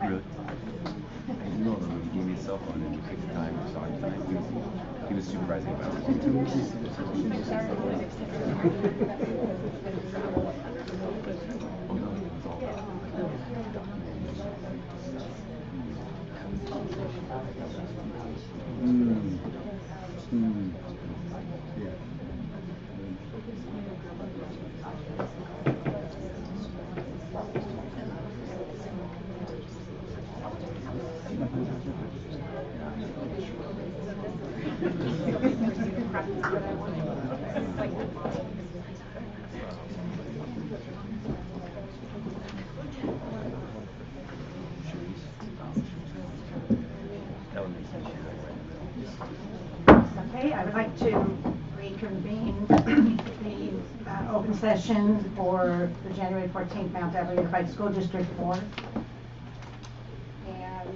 Really? No, he gave me a cell phone and he picked the time to talk tonight. He was supervising about it. Oh no, it was all about yeah. Okay, I would like to reconvene the open session for the January 14th Mount Airy Unified School District Board. And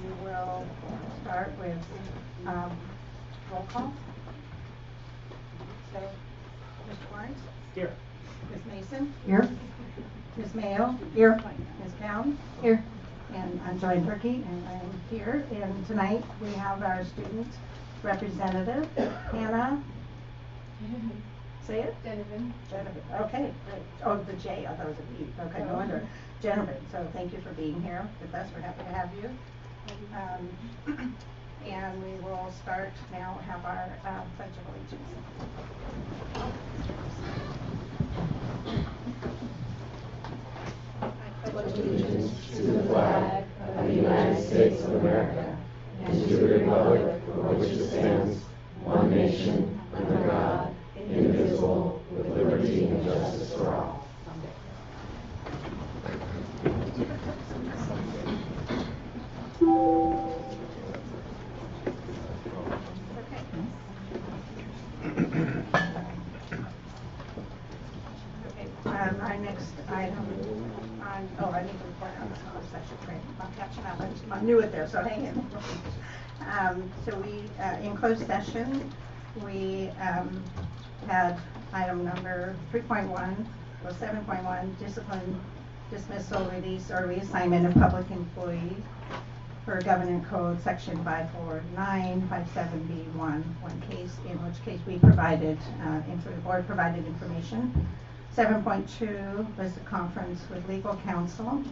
we will start with roll call. So, Mr. Lawrence? Here. Ms. Mason? Here. Ms. Mayo? Here. Ms. Pound? Here. And I'm Joanne Turkey, and I'm here. And tonight we have our student representative, Hannah. Say it? Donovan. Jennifer. Okay, great. Oh, the J, I thought it was a B. Okay, no wonder. Jennifer, so thank you for being here with us. We're happy to have you. And we will start now, have our Pledge of Allegiance. I pledge allegiance to the flag of the United States of America and to the republic for which it stands, one nation, under God, indivisible, with liberty and justice for all. Our next item on, I need to report on this closed session, right? I'm catching up, I'm new at this, so hang in. So we, in closed session, we had item number 3.1, well 7.1, discipline, dismissal, release, or reassignment of public employees per Government Code Section 54957B1, one case, in which case we provided, the board provided information. 7.2 was a conference with legal counsel.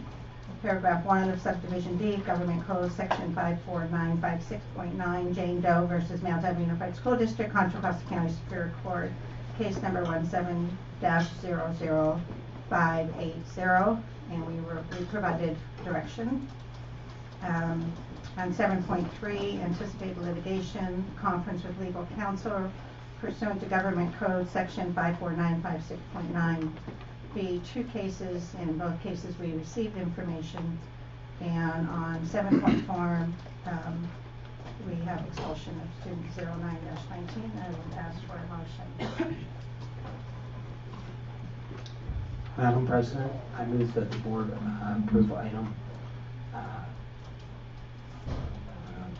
Paragraph 1 of Subdivision D, Government Code Section 54956.9, Jane Doe versus Mount Airy Unified School District, Contra Costa County Superior Court, case number 17-00580, and we provided direction. On 7.3, anticipated litigation, conference with legal counsel pursuant to Government Code Section 54956.9. Be two cases. In both cases we received information, and on 7.4 we have expulsion of student 09-19. I would ask for a motion. Madam President, I move that the board approve item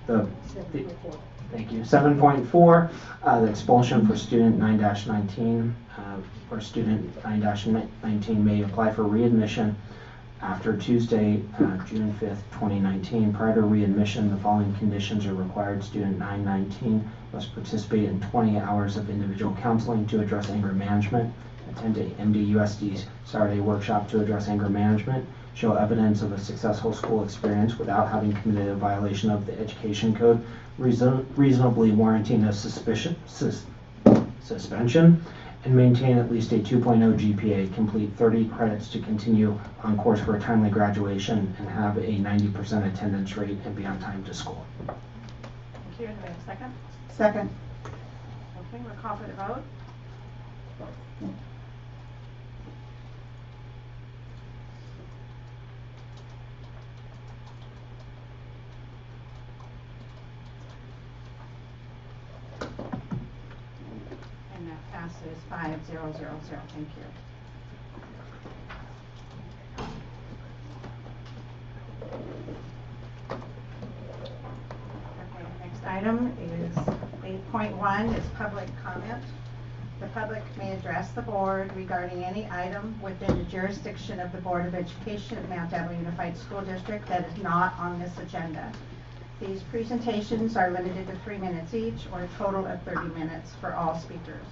thank you. 7.4, the expulsion for student 9-19, where student 9-19 may apply for readmission after Tuesday, June 5th, 2019. Prior to readmission, the following conditions are required. Student 9-19 must participate in 20 hours of individual counseling to address anger management, attend a MDUSD's Saturday workshop to address anger management, show evidence of a successful school experience without having committed a violation of the Education Code, reasonably warranting a suspension, and maintain at least a 2.0 GPA, complete 30 credits to continue on course for a timely graduation, and have a 90% attendance rate and be on time to school. Thank you. Do we have a second? Second. Okay, we'll call for the vote. And that passes 5-0-0-0. Thank you. Okay, next item is 8.1 is public comment. The public may address the board regarding any item within the jurisdiction of the Board of Education of Mount Diablo Unified School District that is not on this agenda. These presentations are limited to 3 minutes each, or a total of 30 minutes for all speakers.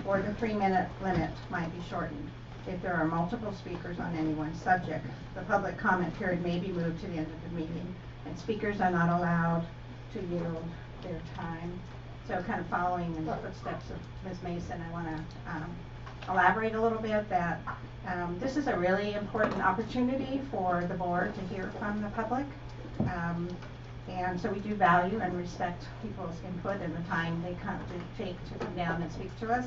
Or the 3-minute limit might be shortened. If there are multiple speakers on any one subject, the public comment period may be moved to the end of the meeting, and speakers are not allowed to yield their time. So kind of following in the footsteps of Ms. Mason, I want to elaborate a little bit that this is a really important opportunity for the board to hear from the public. And so we do value and respect people's input and the time they take to come down and speak to us.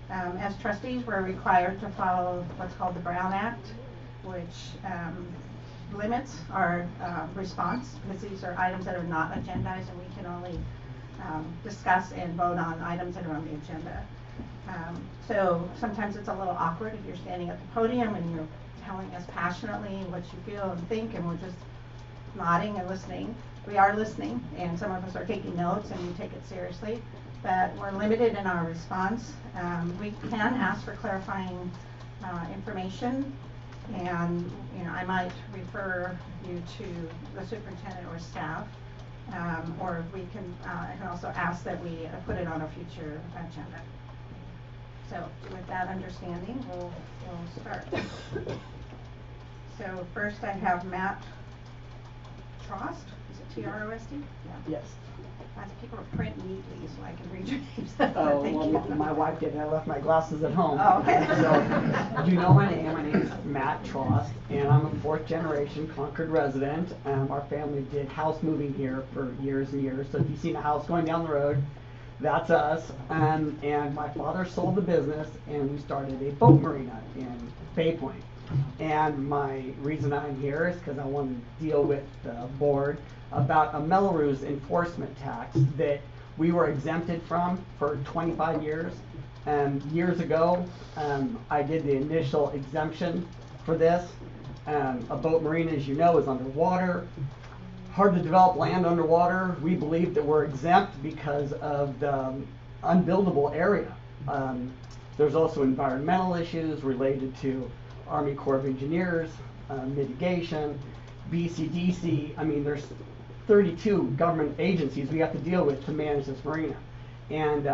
As trustees, we're required to follow what's called the Brown Act, which limits our response, because these are items that are not agendized, and we can only discuss and vote on items that are on the agenda. So sometimes it's a little awkward if you're standing at the podium and you're telling us passionately what you feel and think, and we're just nodding and listening. We are listening, and some of us are taking notes, and we take it seriously, but we're limited in our response. We can ask for clarifying information, and I might refer you to the superintendent or staff, or we can. I can also ask that we put it on a future agenda. So, with that understanding, we'll start. So first, I have Matt Trost. Is it T-R-O-S-T? Yeah. Yes. As people print neatly so I can read your names. Oh, Thank well, you. my wife did. I left my glasses at home. Oh, okay. So, you know my name. My name is Matt Trost, and I'm a 4th generation Concord resident. Our family did house moving here for years and years. So if you've seen a house going down the road, that's us. And my father sold the business, and we started a boat marina in Bay Point. And my reason I'm here is because I want to deal with the board about a Melrose enforcement tax that we were exempted from for 25 years. Years ago, I did the initial exemption for this. A boat marina, as you know, is underwater. Hard to develop land underwater. We believe that we're exempt because of the unbuildable area. There's also environmental issues related to Army Corps of Engineers, mitigation, BCDC. I mean, there's 32 government agencies we have to deal with to manage this marina. And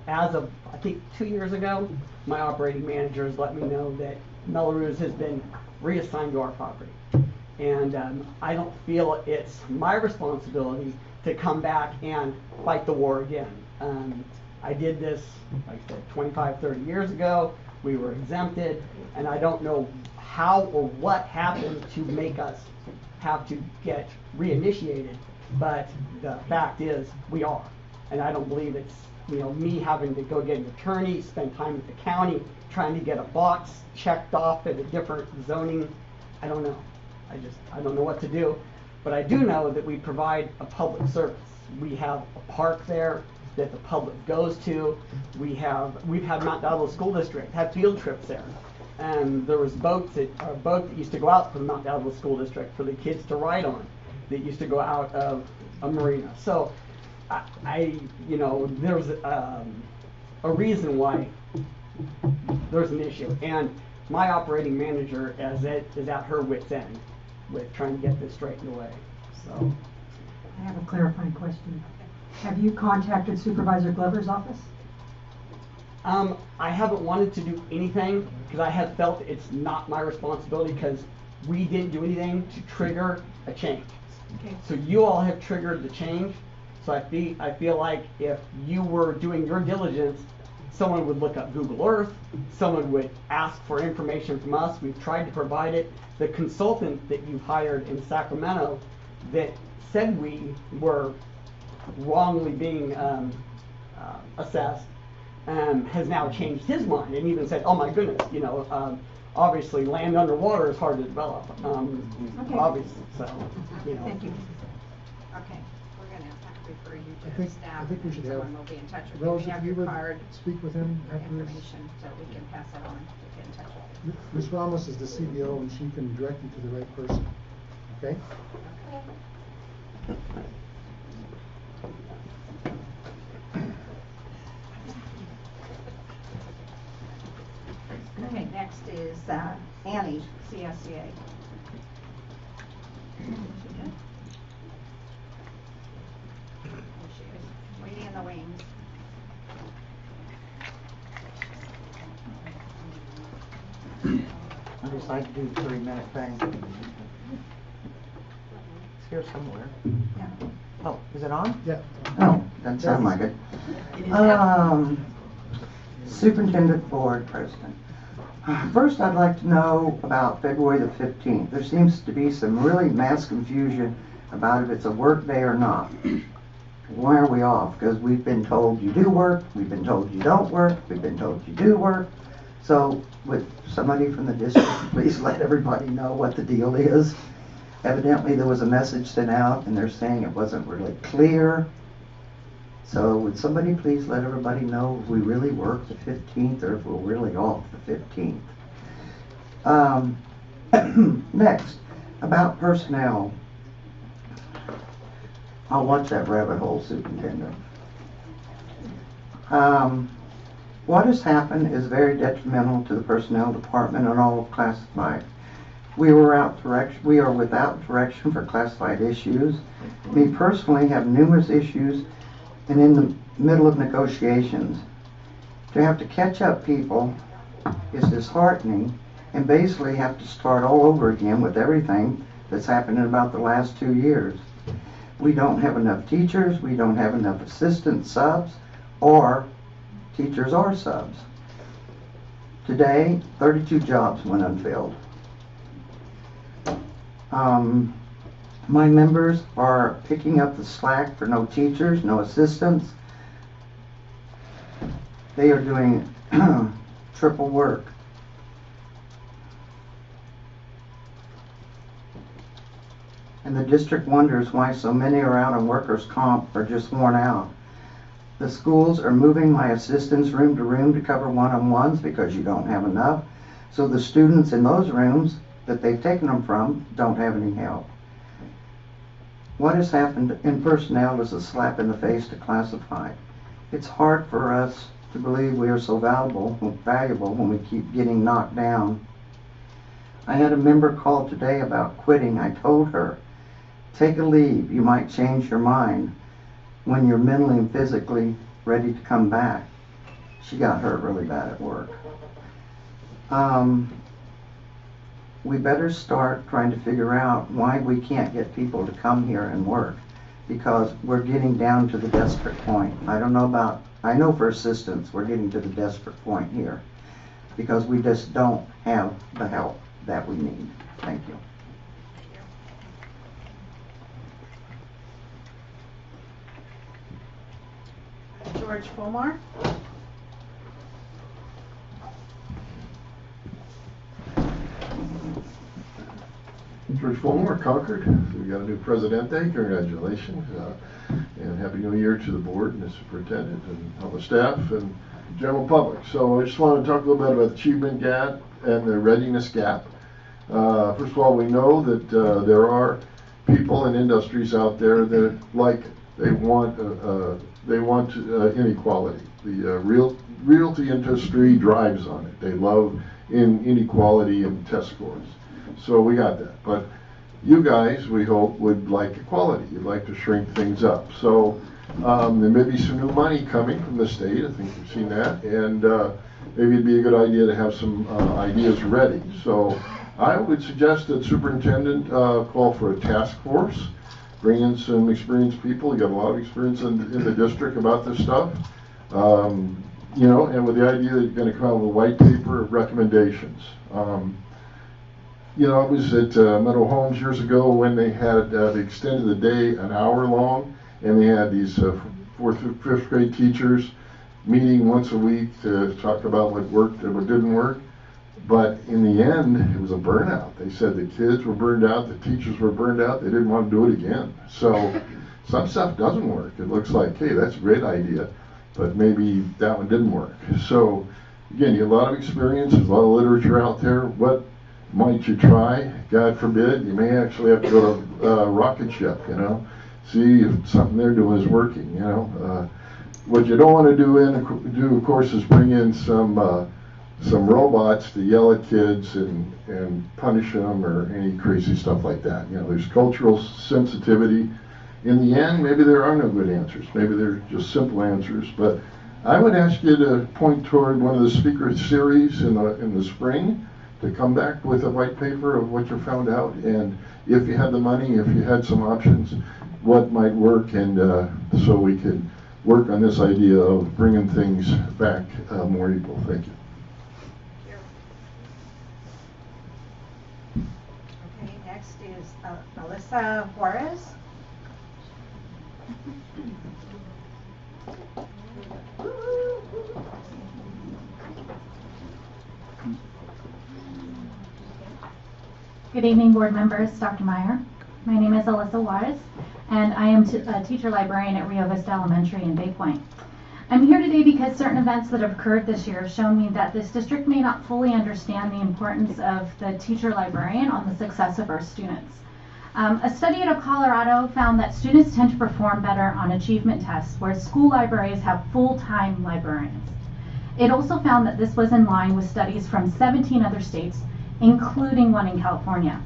as of, I think, 2 years ago, my operating manager has let me know that Melrose has been reassigned to our property. And I don't feel it's my responsibility to come back and fight the war again. I did this, like I said, 25, 30 years ago. We were exempted, and I don't know how or what happened to make us have to get reinitiated, but the fact is we are. And I don't believe it's me having to go get an attorney, spend time with the county, trying to get a box checked off at a different zoning. I don't know. I don't know what to do. But I do know that we provide a public service. We have a park there that the public goes to. We've had Mount Diablo School District have field trips there. And there was a boat that used to go out from the Mount Diablo School District for the kids to ride on that used to go out of a marina. So there's a reason why there's an issue. And my operating manager is at her wit's end with trying to get this straightened away. So I have a clarifying question. Have you contacted Supervisor Glover's office? I haven't wanted to do anything because I have felt it's not my responsibility because we didn't do anything to trigger a change. Okay. So you all have triggered the change. So I feel like if you were doing your diligence, someone would look up Google Earth, someone would ask for information from us. We've tried to provide it. The consultant that you've hired in Sacramento that said we were wrongly being assessed has now changed his mind and even said, oh my goodness, obviously land underwater is hard to develop. Okay. Obviously, so, Thank you. Okay, we're going to have to refer you the staff, think we and should have someone will be in touch with you. We Rose, have if you your would card speak with him after this. information, so we can pass that on to get in touch with you. Ms. Ramos is the CBO and she can direct you to the right person, okay? Okay, next is Annie, CSEA. There she is, waiting in the wings. I just like to do the 3-minute thing. It's here somewhere. Yeah. Oh, is it on? Yeah. Oh, doesn't sound like it. Superintendent Board President. First, I'd like to know about February the 15th. There seems to be some really mass confusion about if it's a work day or not. Why are we off? Because we've been told you do work, we've been told you don't work, we've been told you do work. So, would somebody from the district please let everybody know what the deal is? Evidently, there was a message sent out and they're saying it wasn't really clear. So would somebody please let everybody know if we really work the 15th or if we're really off the 15th? Next, about personnel. I'll watch that rabbit hole, Superintendent. What has happened is very detrimental to the personnel department and all of classified. We are without direction for classified issues. Me personally have numerous issues and in the middle of negotiations. To have to catch up people is disheartening and basically have to start all over again with everything that's happened in about the last 2 years. We don't have enough teachers, we don't have enough assistant subs, or teachers are subs. Today, 32 jobs went unfilled. My members are picking up the slack for no teachers, no assistants. They are doing triple work. And the district wonders why so many are out on workers' comp or just worn out. The schools are moving my assistants room to room to cover one-on-ones because you don't have enough. So the students in those rooms that they've taken them from don't have any help. What has happened in personnel is a slap in the face to classified. It's hard for us to believe we are so valuable when we keep getting knocked down. I had a member call today about quitting. I told her, take a leave. You might change your mind when you're mentally and physically ready to come back. She got hurt really bad at work. We better start trying to figure out why we can't get people to come here and work, because we're getting down to the desperate point. I know for assistants we're getting to the desperate point here because we just don't have the help that we need. Thank you. George Fulmar. George Fulmar, Concord. We got a new Presidente. Congratulations. And Happy New Year to the board and the superintendent and all the staff and general public. So I just want to talk a little bit about the achievement gap and the readiness gap. First of all, we know that there are people and industries out there that like it. They want inequality. The realty industry drives on it. They love inequality and test scores. So we got that. But you guys, we hope, would like equality. You'd like to shrink things up. So there may be some new money coming from the state. I think we've seen that. And maybe it'd be a good idea to have some ideas ready. So I would suggest that superintendent call for a task force, bring in some experienced people. You got a lot of experience in the district about this stuff. You know, and with the idea that you're going to come out with a white paper of recommendations. You know, I was at Meadow Homes years ago when they had they extended the day an hour long, and they had these 4th through 5th grade teachers meeting once a week to talk about what worked and what didn't work. But in the end, it was a burnout. They said the kids were burned out, the teachers were burned out, they didn't want to do it again. So some stuff doesn't work. It looks like, hey, that's a great idea, but maybe that one didn't work. So again, you have a lot of experience, there's a lot of literature out there. What might you try? God forbid, you may actually have to go to a rocket ship, you know, see if something they're doing is working, you know. What you don't want to do, of course, is bring in some robots to yell at kids and punish them or any crazy stuff like that. You know, there's cultural sensitivity. In the end, maybe there are no good answers. Maybe they're just simple answers. But I would ask you to point toward one of the speaker series in the spring to come back with a white paper of what you found out, and if you had the money, if you had some options, what might work, and so we could work on this idea of bringing things back more equal. Thank you. Okay, next is Alyssa Juarez. Good evening, board members, Dr. Meyer. My name is Alyssa Juarez, and I am a teacher librarian at Rio Vista Elementary in Bay Point. I'm here today because certain events that have occurred this year have shown me that this district may not fully understand the importance of the teacher librarian on the success of our students. A study out of Colorado found that students tend to perform better on achievement tests where school libraries have full-time librarians. It also found that this was in line with studies from 17 other states, including one in California.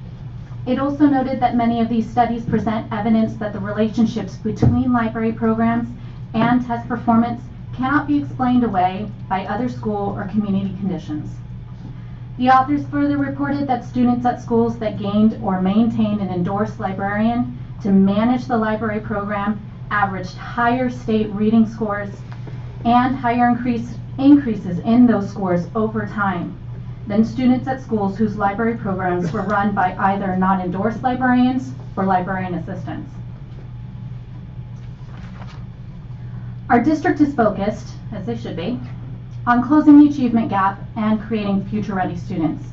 It also noted that many of these studies present evidence that the relationships between library programs and test performance cannot be explained away by other school or community conditions. The authors further reported that students at schools that gained or maintained an endorsed librarian to manage the library program averaged higher state reading scores and higher increases in those scores over time than students at schools whose library programs were run by either non-endorsed librarians or librarian assistants. Our district is focused, as they should be, on closing the achievement gap and creating future-ready students.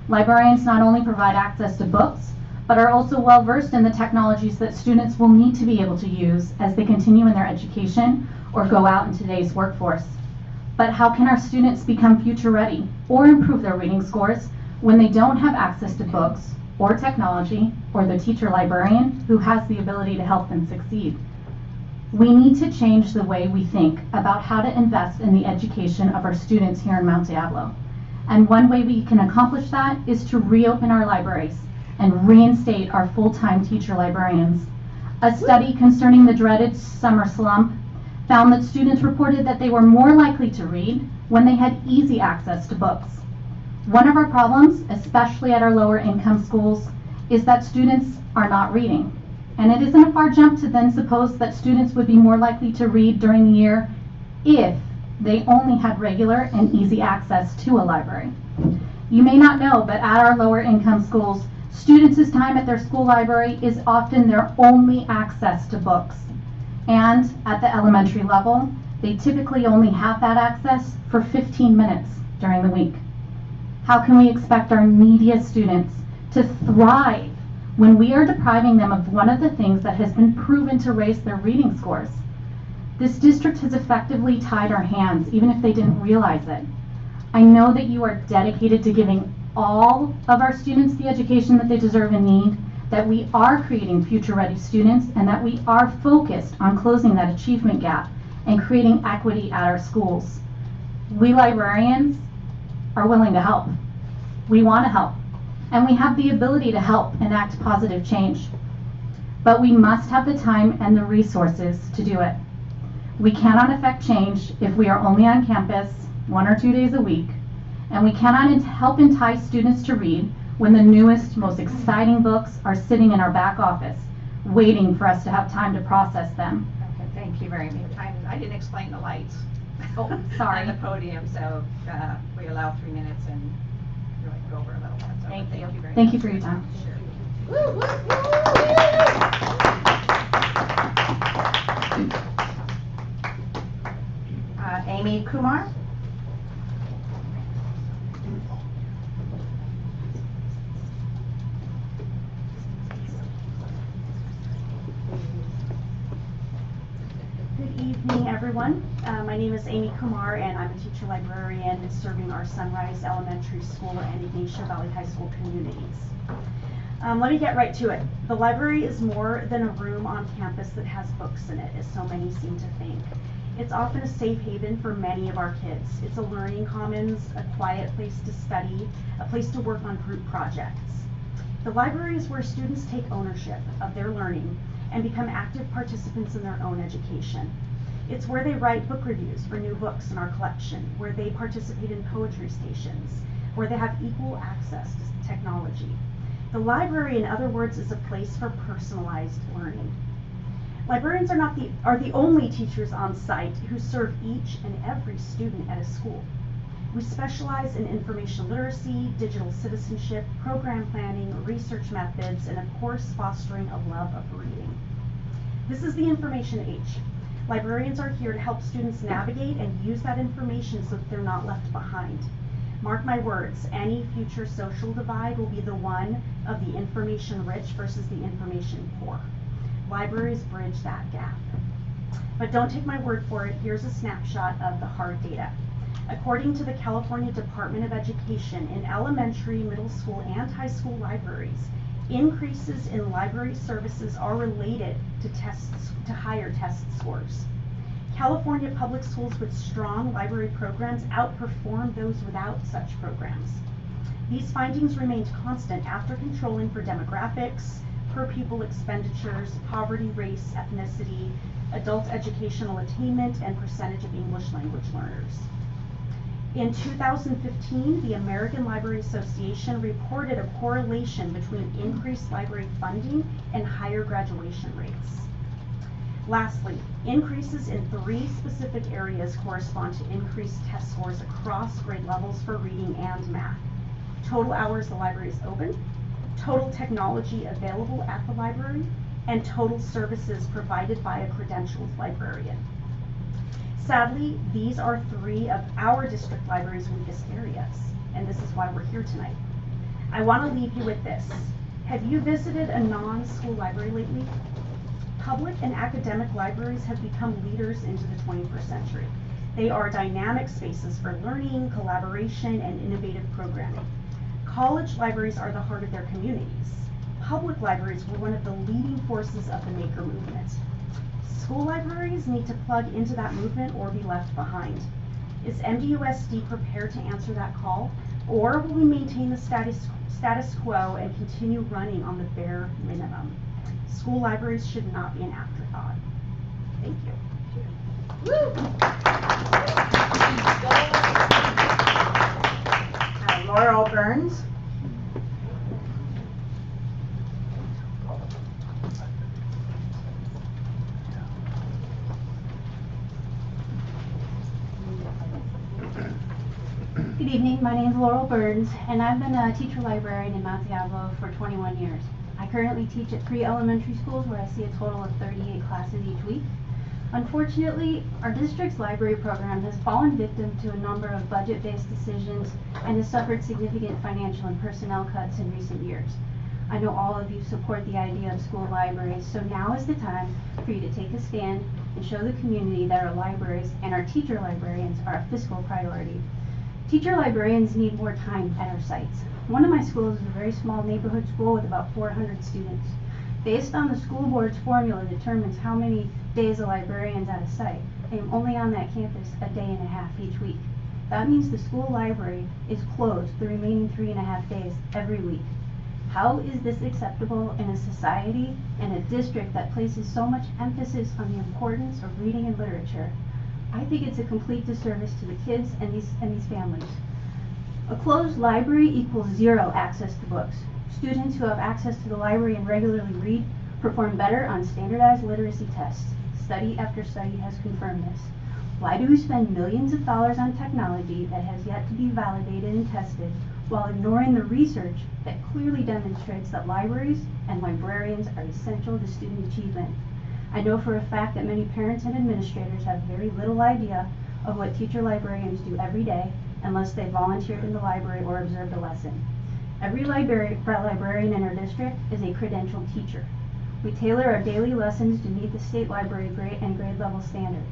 Librarians not only provide access to books, but are also well-versed in the technologies that students will need to be able to use as they continue in their education or go out in today's workforce. But how can our students become future-ready or improve their reading scores when they don't have access to books or technology or the teacher librarian who has the ability to help them succeed? We need to change the way we think about how to invest in the education of our students here in Mount Diablo. And one way we can accomplish that is to reopen our libraries and reinstate our full-time teacher librarians. A study concerning the dreaded summer slump found that students reported that they were more likely to read when they had easy access to books. One of our problems, especially at our lower income schools, is that students are not reading. And it isn't a far jump to then suppose that students would be more likely to read during the year if they only had regular and easy access to a library. You may not know, but at our lower income schools, students' time at their school library is often their only access to books. And at the elementary level, they typically only have that access for 15 minutes during the week. How can we expect our neediest students to thrive when we are depriving them of one of the things that has been proven to raise their reading scores? This district has effectively tied our hands, even if they didn't realize it. I know that you are dedicated to giving all of our students the education that they deserve and need, that we are creating future-ready students, and that we are focused on closing that achievement gap and creating equity at our schools. We librarians are willing to help. We want to help, and we have the ability to help enact positive change. But we must have the time and the resources to do it. We cannot affect change if we are only on campus 1 or 2 days a week, and we cannot help entice students to read when the newest, most exciting books are sitting in our back office, waiting for us to have time to process them. Okay, thank you very much. I didn't explain the lights. Oh, sorry. On the podium, so we allow 3 minutes and we like go over a little bit. So Thank you. very Thank much. you for your time. Amy Kumar. evening, everyone. My name is Amy Kumar, and I'm a teacher librarian serving our Sunrise Elementary School and Ignatia Valley High School communities. Let me get right to it. The library is more than a room on campus that has books in it, as so many seem to think. It's often a safe haven for many of our kids. It's a learning commons, a quiet place to study, a place to work on group projects. The library is where students take ownership of their learning and become active participants in their own education. It's where they write book reviews for new books in our collection, where they participate in poetry stations, where they have equal access to technology. The library, in other words, is a place for personalized learning. Librarians are the only teachers on site who serve each and every student at a school. We specialize in information literacy, digital citizenship, program planning, research methods, and of course, fostering a love of reading. This is the information age. Librarians are here to help students navigate and use that information so that they're not left behind. Mark my words, any future social divide will be the one of the information rich versus the information poor. Libraries bridge that gap. But don't take my word for it, here's a snapshot of the hard data. According to the California Department of Education, in elementary, middle school, and high school libraries, increases in library services are related to higher test scores. California public schools with strong library programs outperform those without such programs. These findings remained constant after controlling for demographics, per pupil expenditures, poverty, race, ethnicity, adult educational attainment, and percentage of English language learners. In 2015, the American Library Association reported a correlation between increased library funding and higher graduation rates. Lastly, increases in 3 specific areas correspond to increased test scores across grade levels for reading and math. Total hours the library is open, total technology available at the library, and total services provided by a credentialed librarian. Sadly, these are 3 of our district library's weakest areas, and this is why we're here tonight. I want to leave you with this. Have you visited a non-school library lately? Public and academic libraries have become leaders into the 21st century. They are dynamic spaces for learning, collaboration, and innovative programming. College libraries are the heart of their communities. Public libraries were one of the leading forces of the maker movement. School libraries need to plug into that movement or be left behind. Is MDUSD prepared to answer that call, or will we maintain the status quo and continue running on the bare minimum? School libraries should not be an afterthought. Thank you. Laurel Burns. Good evening, my name is Laurel Burns, and I've been a teacher librarian in Mount Diablo for 21 years. I currently teach at 3 elementary schools where I see a total of 38 classes each week. Unfortunately, our district's library program has fallen victim to a number of budget-based decisions and has suffered significant financial and personnel cuts in recent years. I know all of you support the idea of school libraries, so now is the time for you to take a stand and show the community that our libraries and our teacher librarians are a fiscal priority. Teacher librarians need more time at our sites. One of my schools is a very small neighborhood school with about 400 students. Based on the school board's formula determines how many days a librarian's at a site. I am only on that campus a day and a half each week. That means the school library is closed the remaining 3.5 days every week. How is this acceptable in a society and a district that places so much emphasis on the importance of reading and literature? I think it's a complete disservice to the kids and these families. A closed library equals 0 access to books. Students who have access to the library and regularly read perform better on standardized literacy tests. Study after study has confirmed this. Why do we spend millions of dollars on technology that has yet to be validated and tested while ignoring the research that clearly demonstrates that libraries and librarians are essential to student achievement? I know for a fact that many parents and administrators have very little idea of what teacher librarians do every day unless they volunteered in the library or observed a lesson. Every librarian in our district is a credentialed teacher. We tailor our daily lessons to meet the state library grade and grade level standards.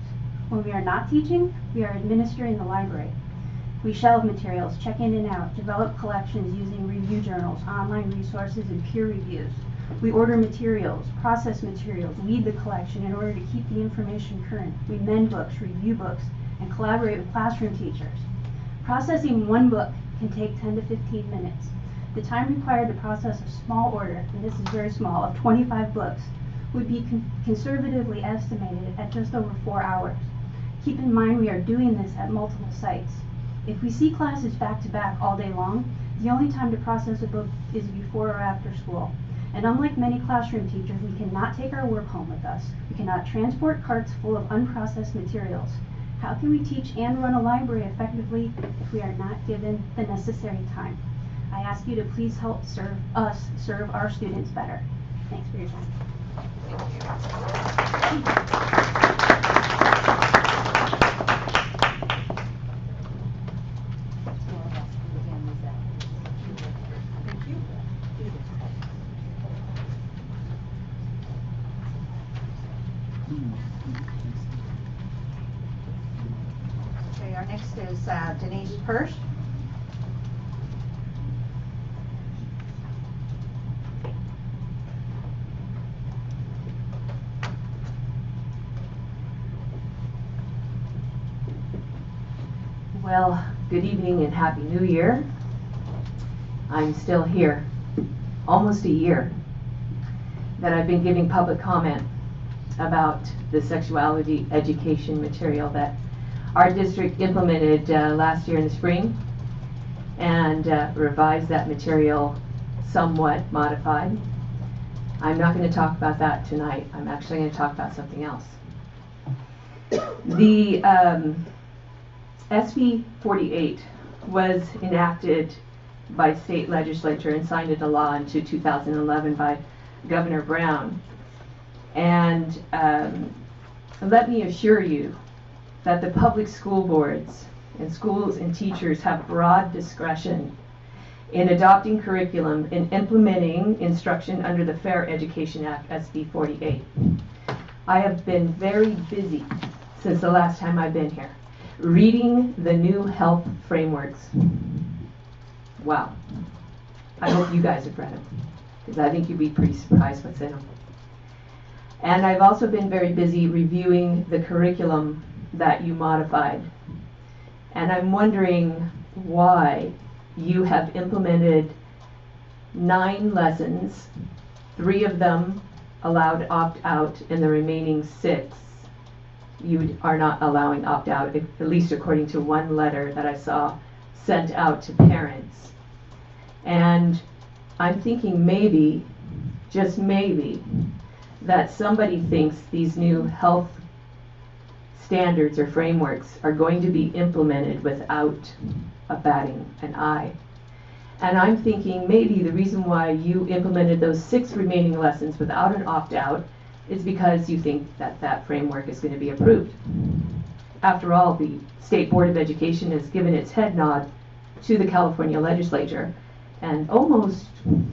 When we are not teaching, we are administering the library. We shelve materials, check in and out, develop collections using review journals, online resources, and peer reviews. We order materials, process materials, lead the collection in order to keep the information current. We mend books, review books, and collaborate with classroom teachers. Processing one book can take 10 to 15 minutes. The time required to process a small order, and this is very small, of 25 books, would be conservatively estimated at just over 4 hours. Keep in mind we are doing this at multiple sites. If we see classes back to back all day long, the only time to process a book is before or after school. And unlike many classroom teachers, we cannot take our work home with us. We cannot transport carts full of unprocessed materials. How can we teach and run a library effectively if we are not given the necessary time? I ask you to please help serve our students better. Thanks for your time. Okay, our next is Denise Purse. Well, good evening and Happy New Year. I'm still here, almost a year, that I've been giving public comment about the sexuality education material that our district implemented last year in the spring and revised that material somewhat modified. I'm not going to talk about that tonight. I'm actually going to talk about something else. The SB 48 was enacted by state legislature and signed into law into 2011 by Governor Brown. And let me assure you that the public school boards and schools and teachers have broad discretion in adopting curriculum and implementing instruction under the Fair Education Act, SB 48. I have been very busy since the last time I've been here, reading the new health frameworks. Wow. I hope you guys have read them, because I think you'd be pretty surprised what's in them. And I've also been very busy reviewing the curriculum that you modified. And I'm wondering why you have implemented 9 lessons, 3 of them allowed opt-out, and the remaining 6 you are not allowing opt-out, at least according to one letter that I saw sent out to parents. And I'm thinking maybe, just maybe, that somebody thinks these new health standards or frameworks are going to be implemented without batting an eye. And I'm thinking maybe the reason why you implemented those 6 remaining lessons without an opt-out is because you think that that framework is going to be approved. After all, the State Board of Education has given its head nod to the California legislature, and almost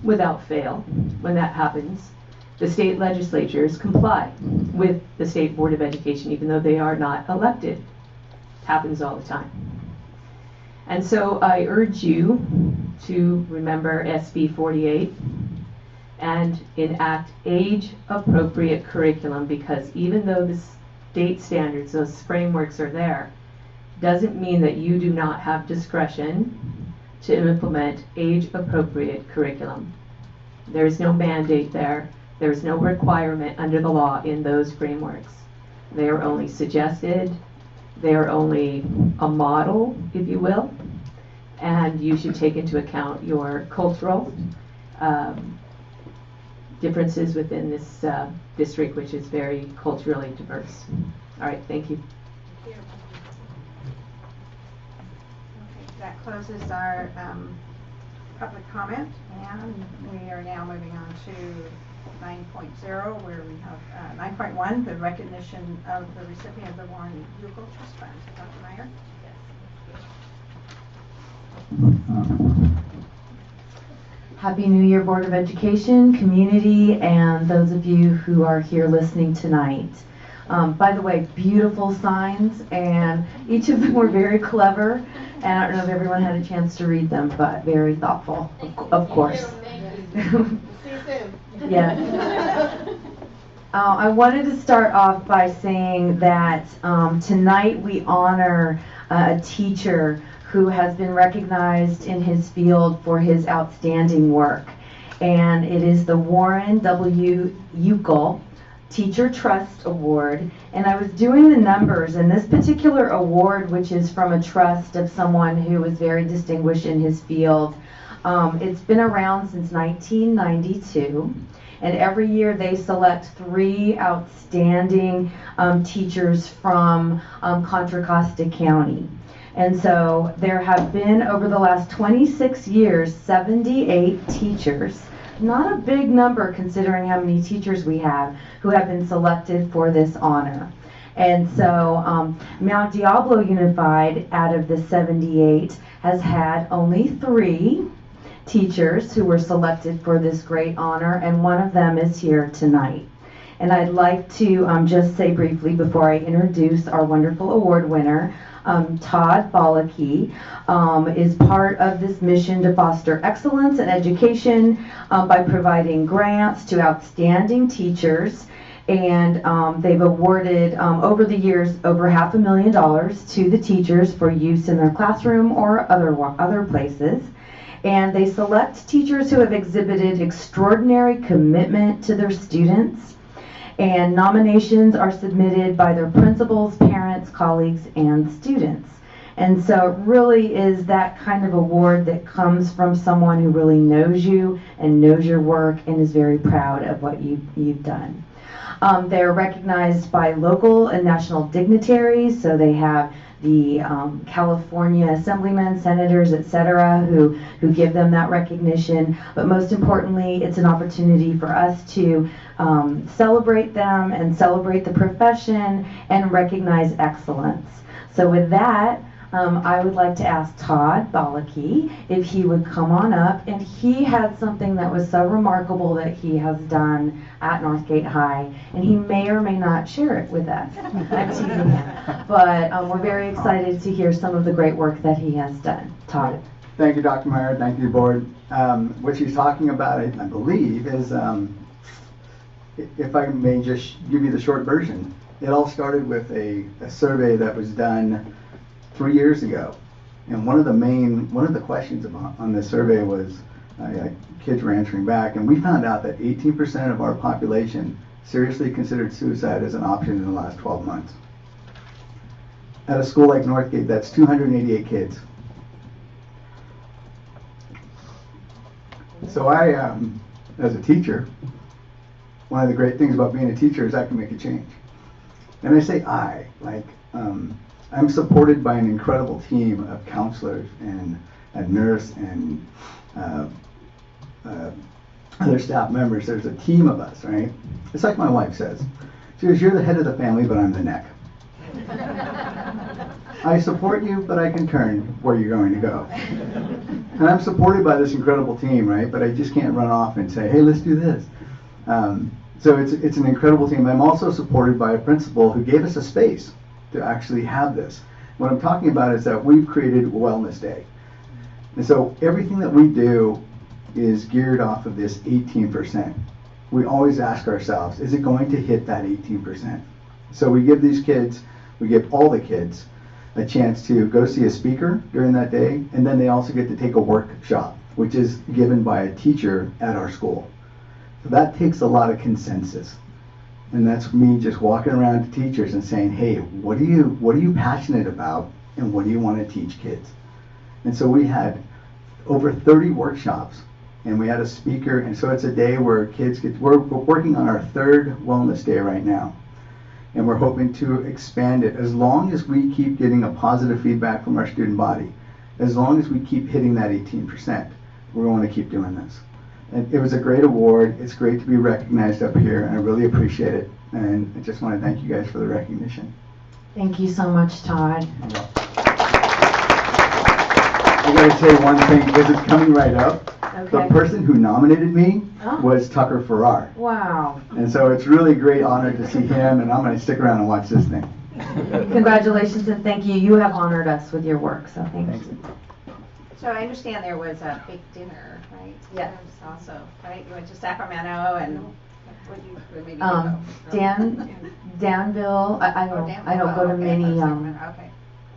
without fail, when that happens, the state legislatures comply with the State Board of Education, even though they are not elected. It happens all the time. And so I urge you to remember SB 48 and enact age-appropriate curriculum, because even though the state standards, those frameworks are there, doesn't mean that you do not have discretion to implement age-appropriate curriculum. There's no mandate there. There's no requirement under the law in those frameworks. They are only suggested. They are only a model, if you will, and you should take into account your cultural differences within this district, which is very culturally diverse. All right, thank you. Okay, that closes our public comment, and we are now moving on to 9.0, where we have 9.1, the recognition of the recipient of the Warren E. Bugle Trust Fund. Dr. Meyer? Happy New Year, Board of Education, community, and those of you who are here listening tonight. By the way, beautiful signs, and each of them were very clever. And I don't know if everyone had a chance to read them, but very thoughtful, of course. Yeah. I wanted to start off by saying that tonight we honor a teacher who has been recognized in his field for his outstanding work. And it is the Warren W. Uckel Teacher Trust Award. And I was doing the numbers, and this particular award, which is from a trust of someone who was very distinguished in his field, it's been around since 1992. And every year they select 3 outstanding teachers from Contra Costa County. And so there have been, over the last 26 years, 78 teachers. Not a big number considering how many teachers we have who have been selected for this honor. And so Mount Diablo Unified, out of the 78, has had only 3 teachers who were selected for this great honor, and one of them is here tonight. And I'd like to just say briefly before I introduce our wonderful award winner, Todd Balake is part of this mission to foster excellence in education by providing grants to outstanding teachers. And they've awarded, over the years, over $500,000 to the teachers for use in their classroom or other places. And they select teachers who have exhibited extraordinary commitment to their students. And nominations are submitted by their principals, parents, colleagues, and students. And so it really is that kind of award that comes from someone who really knows you and knows your work and is very proud of what you've done. They're recognized by local and national dignitaries, so they have the California assemblymen, senators, etc., who give them that recognition. But most importantly, it's an opportunity for us to celebrate them and celebrate the profession and recognize excellence. So with that, I would like to ask Todd Balake if he would come on up. And he had something that was so remarkable that he has done at Northgate High, and he may or may not share it with us. I'm teasing him. But we're very excited to hear some of the great work that he has done. Todd. Thank you, Dr. Meyer. Thank you, board. What she's talking about, I believe, is, if I may just give you the short version, it all started with a survey that was done 3 years ago. And one of the questions on this survey was, kids were answering back, and we found out that 18% of our population seriously considered suicide as an option in the last 12 months. At a school like Northgate, that's 288 kids. So I, as a teacher, one of the great things about being a teacher is I can make a change. And I say I'm supported by an incredible team of counselors and a nurse and other staff members. There's a team of us, right? It's like my wife says. She goes, "You're the head of the family, but I'm the neck." I support you, but I can turn where you're going to go. And I'm supported by this incredible team, right? But I just can't run off and say, "Hey, let's do this." So it's an incredible team. I'm also supported by a principal who gave us a space to actually have this. What I'm talking about is that we've created Wellness Day. And so everything that we do is geared off of this 18%. We always ask ourselves, is it going to hit that 18%? So we give these kids, we give all the kids a chance to go see a speaker during that day, and then they also get to take a workshop, which is given by a teacher at our school. So that takes a lot of consensus. And that's me just walking around to teachers and saying, hey, what are you passionate about, and what do you want to teach kids? And so we had over 30 workshops, and we had a speaker, and so it's a day where kids we're working on our 3rd Wellness Day right now. And we're hoping to expand it as long as we keep getting a positive feedback from our student body. As long as we keep hitting that 18%, we're going to keep doing this. And it was a great award. It's great to be recognized up here, and I really appreciate it. And I just want to thank you guys for the recognition. Thank you so much, Todd. I got to say one thing, because it's coming right up. The Okay. person who nominated me Oh. was Tucker Farrar. Wow. And so it's really a great honor to see him, and I'm going to stick around and watch this thing. Congratulations and thank you. You have honored us with your work, so thank you. So I understand there was a big dinner, right? Yes. Also, right? You went to Sacramento and where maybe you Danville, I Oh, don't, Danville. I don't go to Okay, many, Sacramento, okay.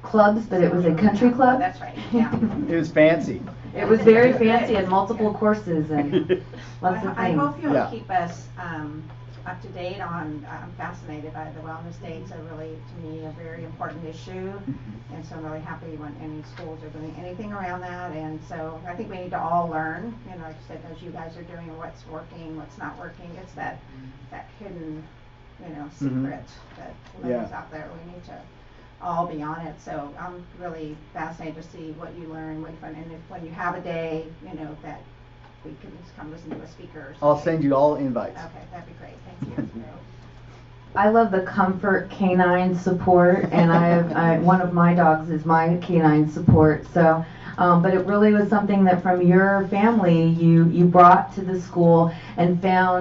clubs, but it was a country club. That's right, yeah. It was fancy. It was very fancy, had multiple courses and lots of I things. hope you'll Yeah. keep us up to date on, I'm fascinated by the wellness days. They're really, to me, a very important issue. And so I'm really happy when any schools are doing anything around that. And so I think we need to all learn, you know, like I said, as you guys are doing, what's working, what's not working. It's that hidden, you know, secret that lives out there. We need to all be on it. So I'm really fascinated to see what you learn, and if, when you have a day, you know, that we can just come listen to a speaker or something. I'll send you all invites. Okay, that'd be great. Thank you. I love the comfort canine support, and one of my dogs is my canine support. So, but it really was something that from your family you brought to the school and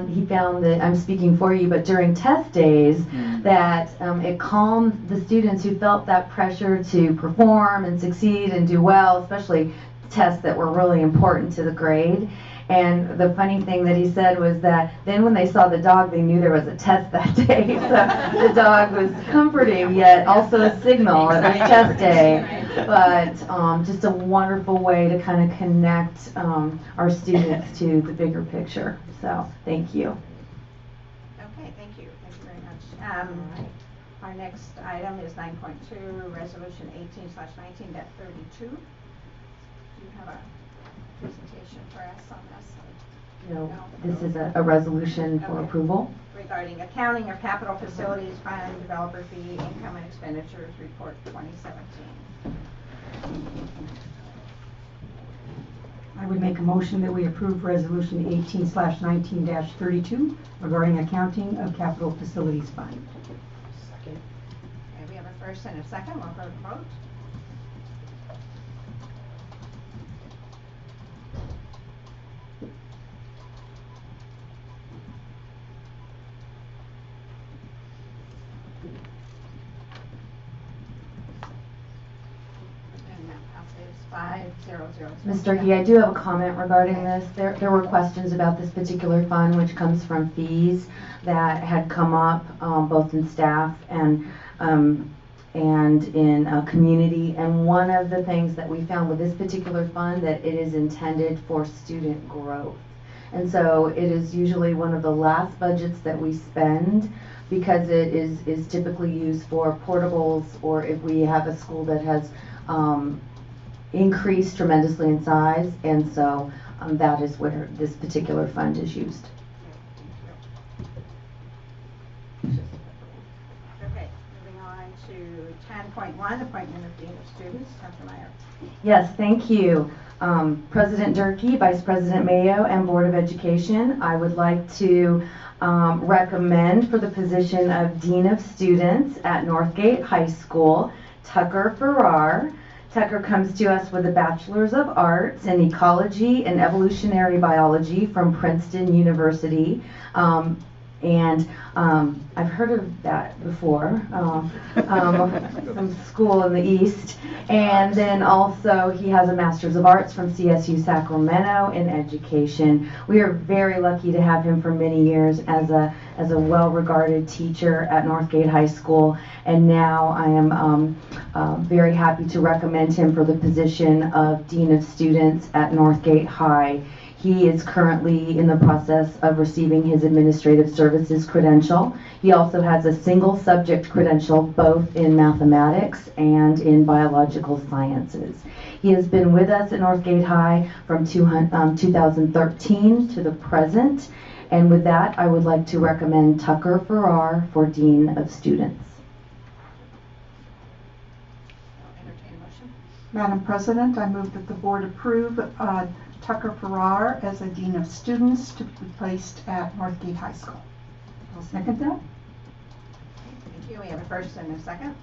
he found that, I'm speaking for you, but during test days that it calmed the students who felt that pressure to perform and succeed and do well, especially tests that were really important to the grade. And the funny thing that he said was that then when they saw the dog, they knew there was a test that day. So the dog was comforting, yet also a signal it was test day. But just a wonderful way to kind of connect our students to the bigger picture. So thank you. Okay, thank you. Thank you very much. Our next item is 9.2, Resolution 18/19-32. Do you have a presentation for us on this? No, this is a resolution for approval. Regarding accounting of capital facilities fund, developer fee, income and expenditures report 2017. I would make a motion that we approve Resolution 18/19-32 regarding accounting of capital facilities fund. Okay, we have a first and a second. We'll go to the vote. And that passes 5-0-0. Mr. He, I do have a comment regarding this. There were questions about this particular fund, which comes from fees that had come up both in staff and in community. And one of the things that we found with this particular fund that it is intended for student growth. And so it is usually one of the last budgets that we spend because it is typically used for portables, or if we have a school that has increased tremendously in size, and so that is where this particular fund is used. Okay, moving on to 10.1, appointment of Dean of Students. Dr. Meyer. Yes, thank you. President Durkee, Vice President Mayo, and Board of Education, I would like to recommend for the position of Dean of Students at Northgate High School, Tucker Farrar. Tucker comes to us with a Bachelor's of Arts in Ecology and Evolutionary Biology from Princeton University. And I've heard of that before, some school in the East. And then also he has a Master's of Arts from CSU Sacramento in Education. We are very lucky to have him for many years as a well-regarded teacher at Northgate High School. And now I am very happy to recommend him for the position of Dean of Students at Northgate High. He is currently in the process of receiving his administrative services credential. He also has a single subject credential both in mathematics and in biological sciences. He has been with us at Northgate High from 2013 to the present. And with that, I would like to recommend Tucker Farrar for Dean of Students. Madam President, I move that the board approve Tucker Farrar as a Dean of Students to be placed at Northgate High School. I'll second that. Thank you. We have a first and a second.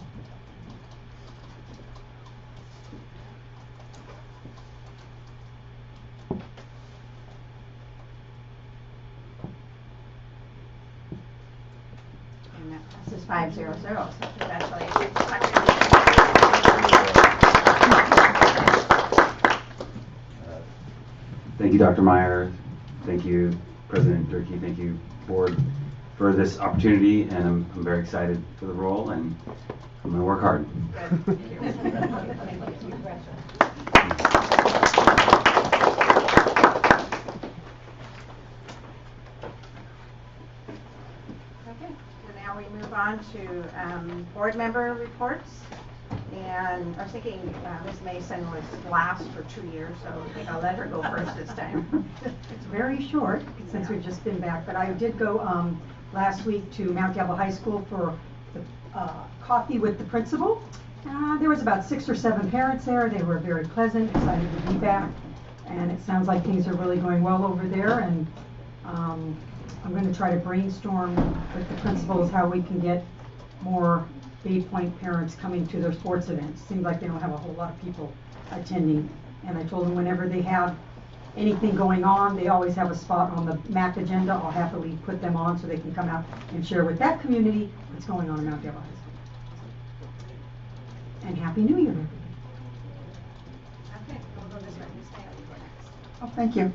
Passes 500. So congratulations. Thank you, Dr. Meyer. Thank you, President Durkee. Thank you, Board, for this opportunity, and I'm very excited for the role, and I'm going to work hard. Okay, so now we move on to board member reports. And I was thinking Ms. Mason was last for 2 years, so I think I'll let her go first this time. It's very short since we've just been back, but I did go last week to Mount Diablo High School for the coffee with the principal. There was about 6 or 7 parents there. They were very pleasant, excited to be back, and it sounds like things are really going well over there. And I'm going to try to brainstorm with the principals how we can get more Bay Point parents coming to their sports events. Seems like they don't have a whole lot of people attending. And I told them whenever they have anything going on, they always have a spot on the MAC agenda. I'll happily put them on so they can come out and share with that community what's going on in Mount Diablo High School. And Happy New Year, everybody. Okay, we'll go this way. Ms. Bailey, go next. Oh, thank you.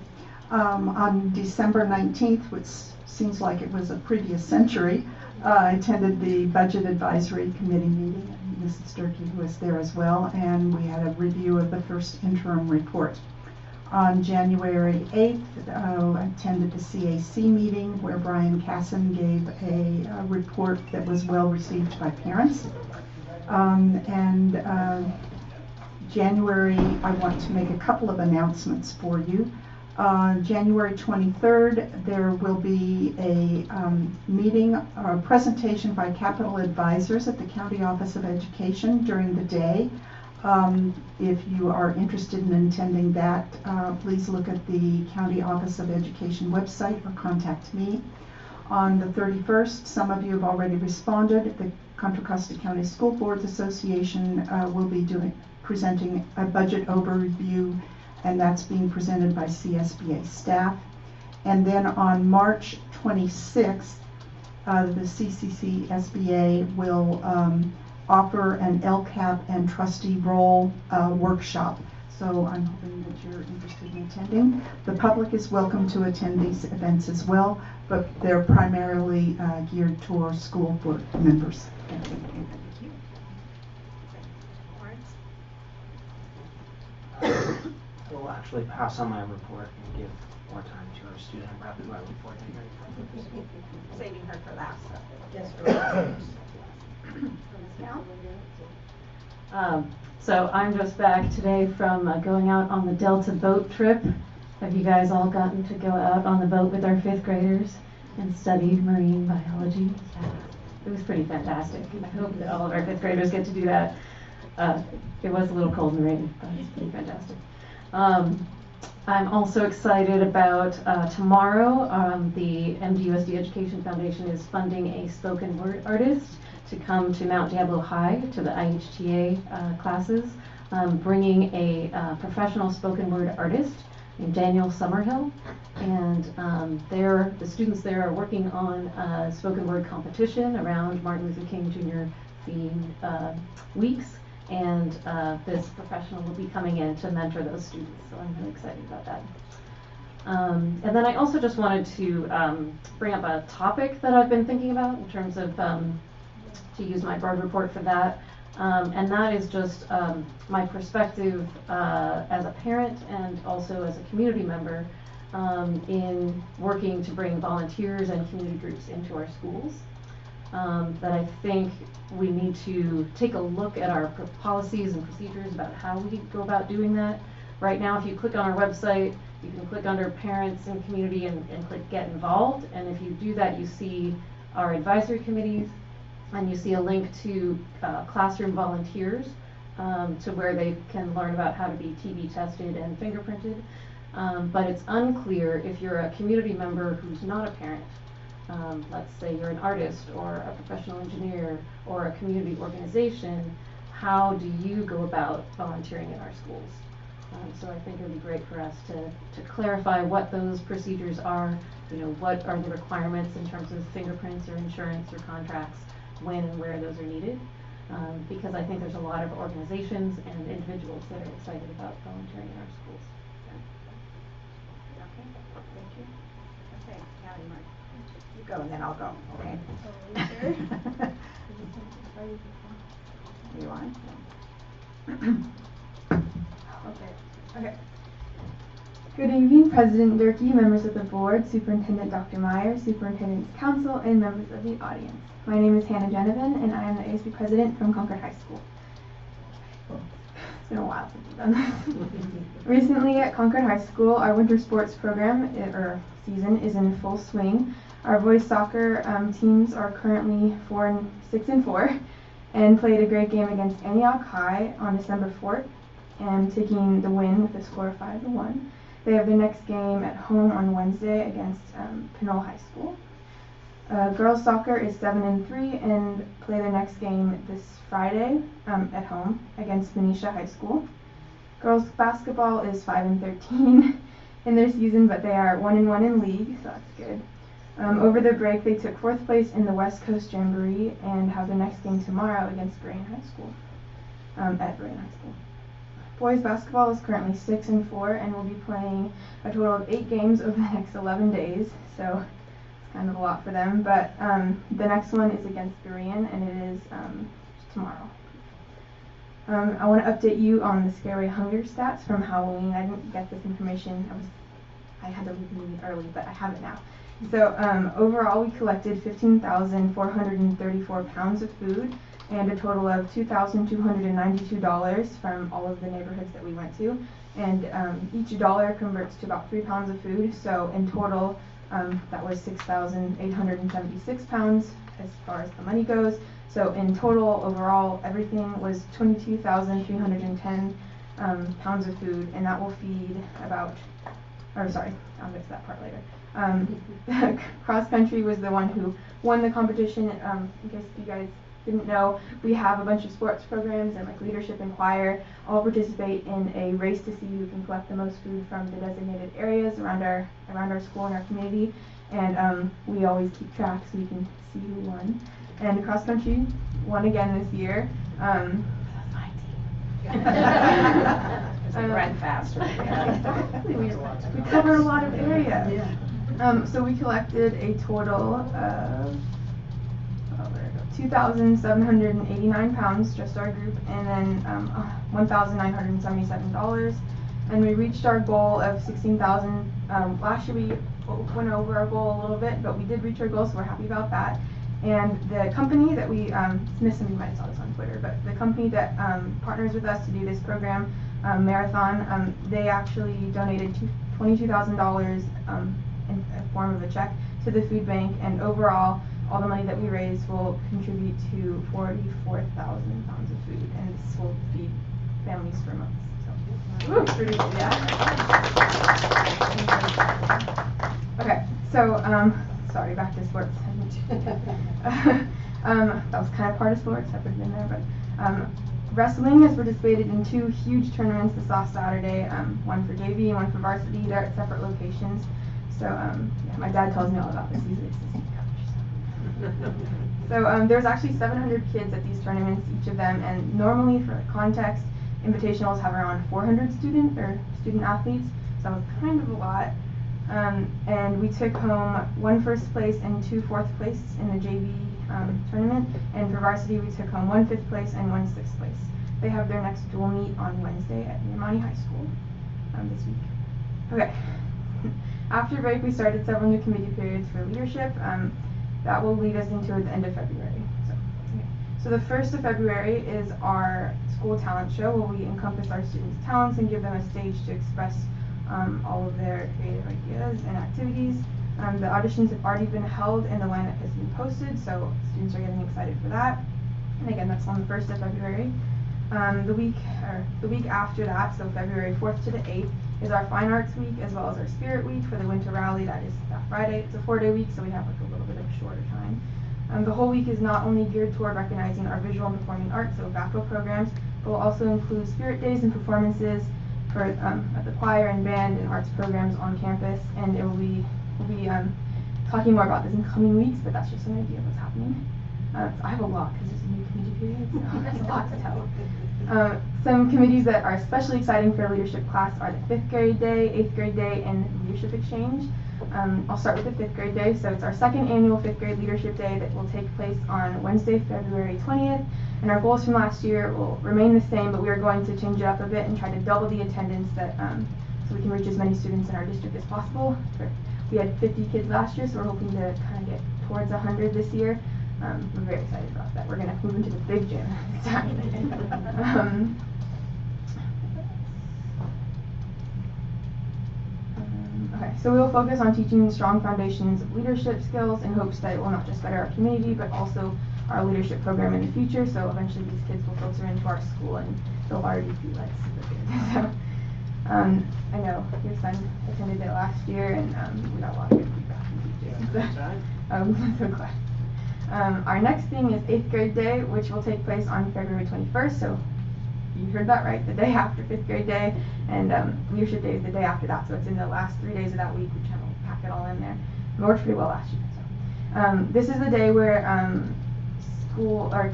On December 19th, which seems like it was a previous century, I attended the Budget Advisory Committee meeting. Mrs. Durkee was there as well, and we had a review of the first interim report. On January 8th, I attended the CAC meeting where Brian Casson gave a report that was well received by parents. January, I want to make a couple of announcements for you. On January 23rd, there will be a meeting or a presentation by Capital Advisors at the County Office of Education during the day. If you are interested in attending that, please look at the County Office of Education website or contact me. On the 31st, some of you have already responded. The Contra Costa County School Boards Association will be presenting a budget overview, and that's being presented by CSBA staff. And then on March 26th, the CCC-SBA will offer an LCAP and trustee role workshop. So I'm hoping that you're interested in attending. The public is welcome to attend these events as well, but they're primarily geared toward school board members. Thank you. We'll actually pass on my report and give more time to our student rep who I report to. Saving her for last. Yes, So I'm just back today from going out on the Delta boat trip. Have you guys all gotten to go out on the boat with our 5th graders and study marine biology? It was pretty fantastic. I hope that all of our 5th graders get to do that. It was a little cold and rainy, but it's pretty fantastic. I'm also excited about tomorrow. The MDUSD Education Foundation is funding a spoken word artist to come to Mount Diablo High to the IHTA classes, bringing a professional spoken word artist named Daniel Summerhill. And the students there are working on a spoken word competition around Martin Luther King Jr. themed weeks. And this professional will be coming in to mentor those students, so I'm really excited about that. And then I also just wanted to bring up a topic that I've been thinking about in terms of to use my board report for that, and that is just my perspective as a parent and also as a community member in working to bring volunteers and community groups into our schools. That I think we need to take a look at our policies and procedures about how we go about doing that. Right now, if you click on our website, you can click under parents and community and click get involved. And if you do that, you see our advisory committees and you see a link to classroom volunteers to where they can learn about how to be TB tested and fingerprinted. But it's unclear if you're a community member who's not a parent. Let's say you're an artist or a professional engineer or a community organization, how do you go about volunteering in our schools? So I think it would be great for us to clarify what those procedures are, what are the requirements in terms of fingerprints or insurance or contracts, when and where those are needed. Because I think there's a lot of organizations and individuals that are excited about volunteering in our schools. Okay, thank you. Okay, Callie, Mark. You go and then I'll go, okay? You on? Okay. Good evening, President Durkee, members of the board, Superintendent Dr. Meyer, Superintendent's Council, and members of the audience. My name is Hannah Genovan, and I am the ASB President from Concord High School. It's been a while since we've done this. Recently at Concord High School, our winter sports program, or season, is in full swing. Our boys soccer teams are currently 6-4, and played a great game against Antioch High on December 4th, and taking the win with a score of 5-1. They have their next game at home on Wednesday against Pinole High School. Girls soccer is 7-3 and play their next game this Friday at home against Benicia High School. Girls basketball is 5-13 in their season, but they are 1-1 in league, so that's good. Over the break, they took 4th place in the West Coast Jamboree and have their next game tomorrow against Brain High School, at Brain High School. Boys basketball is currently 6-4 and will be playing a total of 8 games over the next 11 days, so it's kind of a lot for them. But the next one is against Berean, and it is tomorrow. I want to update you on the Scary Hunger stats from Halloween. I didn't get this information. I had to leave the meeting early, but I have it now. So overall, we collected 15,434 pounds of food and a total of $2,292 from all of the neighborhoods that we went to. And each dollar converts to about 3 pounds of food. So in total, that was 6,876 pounds as far as the money goes. So in total, overall, everything was 22,310 pounds of food, and that will feed about, or sorry, I'll get to that part later. Cross country was the one who won the competition. In case you guys didn't know, we have a bunch of sports programs and like leadership and choir all participate in a race to see who can collect the most food from the designated areas around our school and our community. And we always keep track so we can see who won. And cross country won again this year. Ran faster. We covered a lot of area. So we collected a total of 2,789 pounds, just our group, and then $1,977. And we reached our goal of 16,000. Last year we went over our goal a little bit, but we did reach our goal, so we're happy about that. And the company that we, Miss, you might have saw this on Twitter, but the company that partners with us to do this program, Marathon, they actually donated $22,000 in a form of a check to the food bank, and overall, all the money that we raise will contribute to 44,000 pounds of food, and this will feed families for months. So, pretty cool, yeah. Okay, so sorry, back to sports. That was kind of part of sports. I put it in there, but wrestling has participated in 2 huge tournaments this last Saturday. One for JV and one for varsity. They're at separate locations. So yeah, my dad tells me all about this. He's the assistant coach. So there's actually 700 kids at these tournaments, each of them, and normally for context, invitationals have around 400 student athletes. So it was kind of a lot. And we took home 1 first place and 2 fourth place in the JV tournament. And for varsity, we took home 1 fifth place and 1 sixth place. They have their next dual meet on Wednesday at Yamani High School this week. Okay. After break, we started several new committee periods for leadership. That will lead us into the end of February. So the 1st of February is our school talent show, where we encompass our students' talents and give them a stage to express all of their creative ideas and activities. The auditions have already been held and the lineup has been posted, so students are getting excited for that. And again, that's on the 1st of February. The week after that, so February 4th to the 8th, is our Fine Arts Week as well as our Spirit Week for the Winter Rally. That is that Friday. It's a 4-day week, so we have like a little bit of a shorter time. The whole week is not only geared toward recognizing our visual and performing arts, so VAPA programs, but will also include Spirit Days and performances for at the choir and band and arts programs on campus. And we'll be talking more about this in coming weeks, but that's just an idea of what's happening. So I have a lot because it's a new committee period, so there's a lot to tell. Some committees that are especially exciting for leadership class are the 5th grade day, 8th grade day, and leadership exchange. I'll start with the 5th grade day. So it's our 2nd annual 5th grade leadership day that will take place on Wednesday, February 20th. And our goals from last year will remain the same, but we are going to change it up a bit and try to double the attendance that so we can reach as many students in our district as possible. We had 50 kids last year, so we're hoping to kind of get towards 100 this year. We're very excited about that. We're going to move into the big gym this time. Okay, so we will focus on teaching strong foundations of leadership skills in hopes that it will not just better our community, but also our leadership program in the future. So eventually these kids will filter into our school and they'll already be like super good. So I know your son attended it last year and we got a lot of good feedback from teachers. So, I'm so glad. Our next thing is 8th grade day, which will take place on February 21st. So you heard that right, the day after 5th grade day, and leadership day is the day after that. So it's in the last 3 days of that week. We try to pack it all in there. It worked pretty well last year. So this is the day where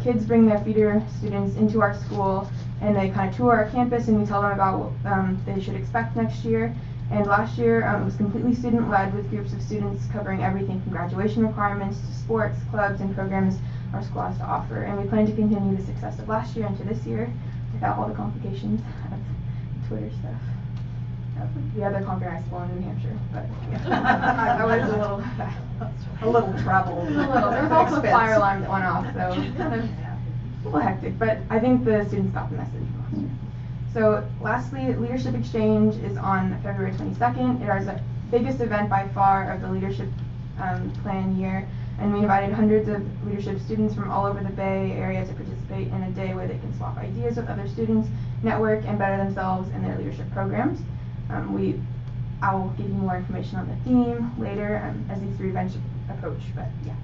kids bring their feeder students into our school and they kind of tour our campus and we tell them about what they should expect next year. And last year it was completely student-led with groups of students covering everything from graduation requirements to sports, clubs, and programs our school has to offer. And we plan to continue the success of last year into this year without all the complications of Twitter stuff. The other Concord High School in New Hampshire, but I was a little trouble. There was also a fire alarm that went off, so it was kind of a little hectic, but I think the students got the message from last year. So lastly, Leadership Exchange is on February 22nd. It is the biggest event by far of the leadership plan year, and we invited hundreds of leadership students from all over the Bay Area to participate in a day where they can swap ideas with other students, network, and better themselves in their leadership programs. I will give you more information on the theme later as these 3 events approach, but yeah.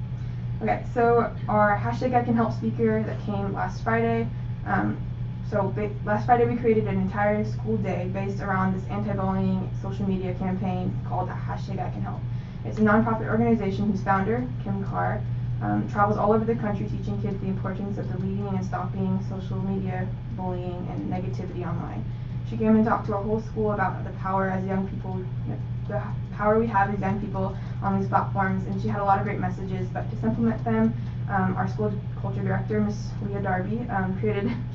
Okay, so our hashtag I Can Help speaker that came last Friday. Last Friday we created an entire school day based around this anti-bullying social media campaign called hashtag I Can Help. It's a nonprofit organization whose founder, Kim Carr, travels all over the country teaching kids the importance of deleting and stopping social media bullying and negativity online. She came and talked to our whole school about the power as young people, the power we have as young people on these platforms, and she had a lot of great messages, but to supplement them, our school culture director, Miss Leah Darby,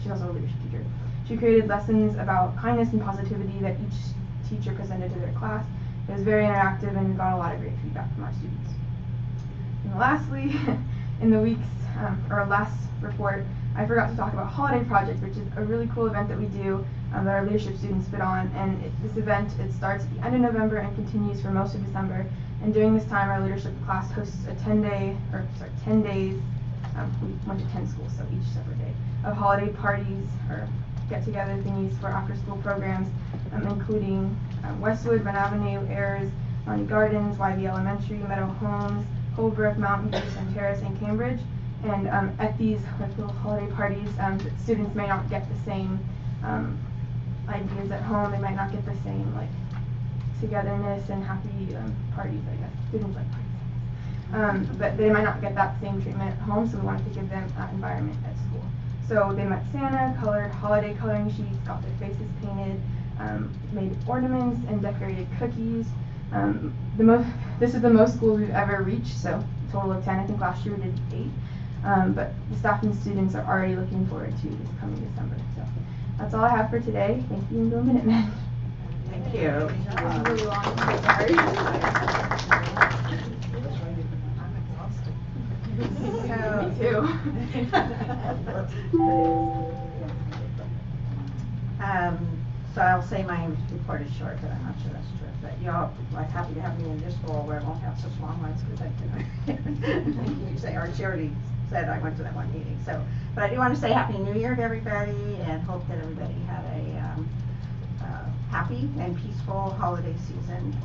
she's also a leadership teacher, she created lessons about kindness and positivity that each teacher presented to their class. It was very interactive and we got a lot of great feedback from our students. And lastly, in the week's, or last report, I forgot to talk about Holiday Project, which is a really cool event that we do that our leadership students put on. And this event, it starts at the end of November and continues for most of December. And during this time, our leadership class hosts a 10 days, we went to 10 schools, so each separate day, of holiday parties or get-together thingies for after-school programs, including Westwood, Van Avenue, Ayers, Monty Gardens, YB Elementary, Meadow Homes, Colebrook, Mountain View, and Terrace, and Cambridge. And at these little holiday parties, students may not get the same ideas at home. They might not get the same togetherness and happy parties, I guess. Students like parties. But they might not get that same treatment at home, so we wanted to give them that environment at school. So they met Santa, colored holiday coloring sheets, got their faces painted, made ornaments, and decorated cookies. This is the most schools we've ever reached, so a total of 10. I think last year we did 8. But the staff and students are already looking forward to this coming December. So that's all I have for today. Thank you, and go Minutemen. Thank you. That was really long. I'm sorry. Me too. So I'll say my report is short, but I'm not sure that's true. But y'all happy to have me in this role where I won't have such long lines because she already said I went to that one meeting. So, but I do want to say Happy New Year to everybody and hope that everybody had a happy and peaceful holiday season.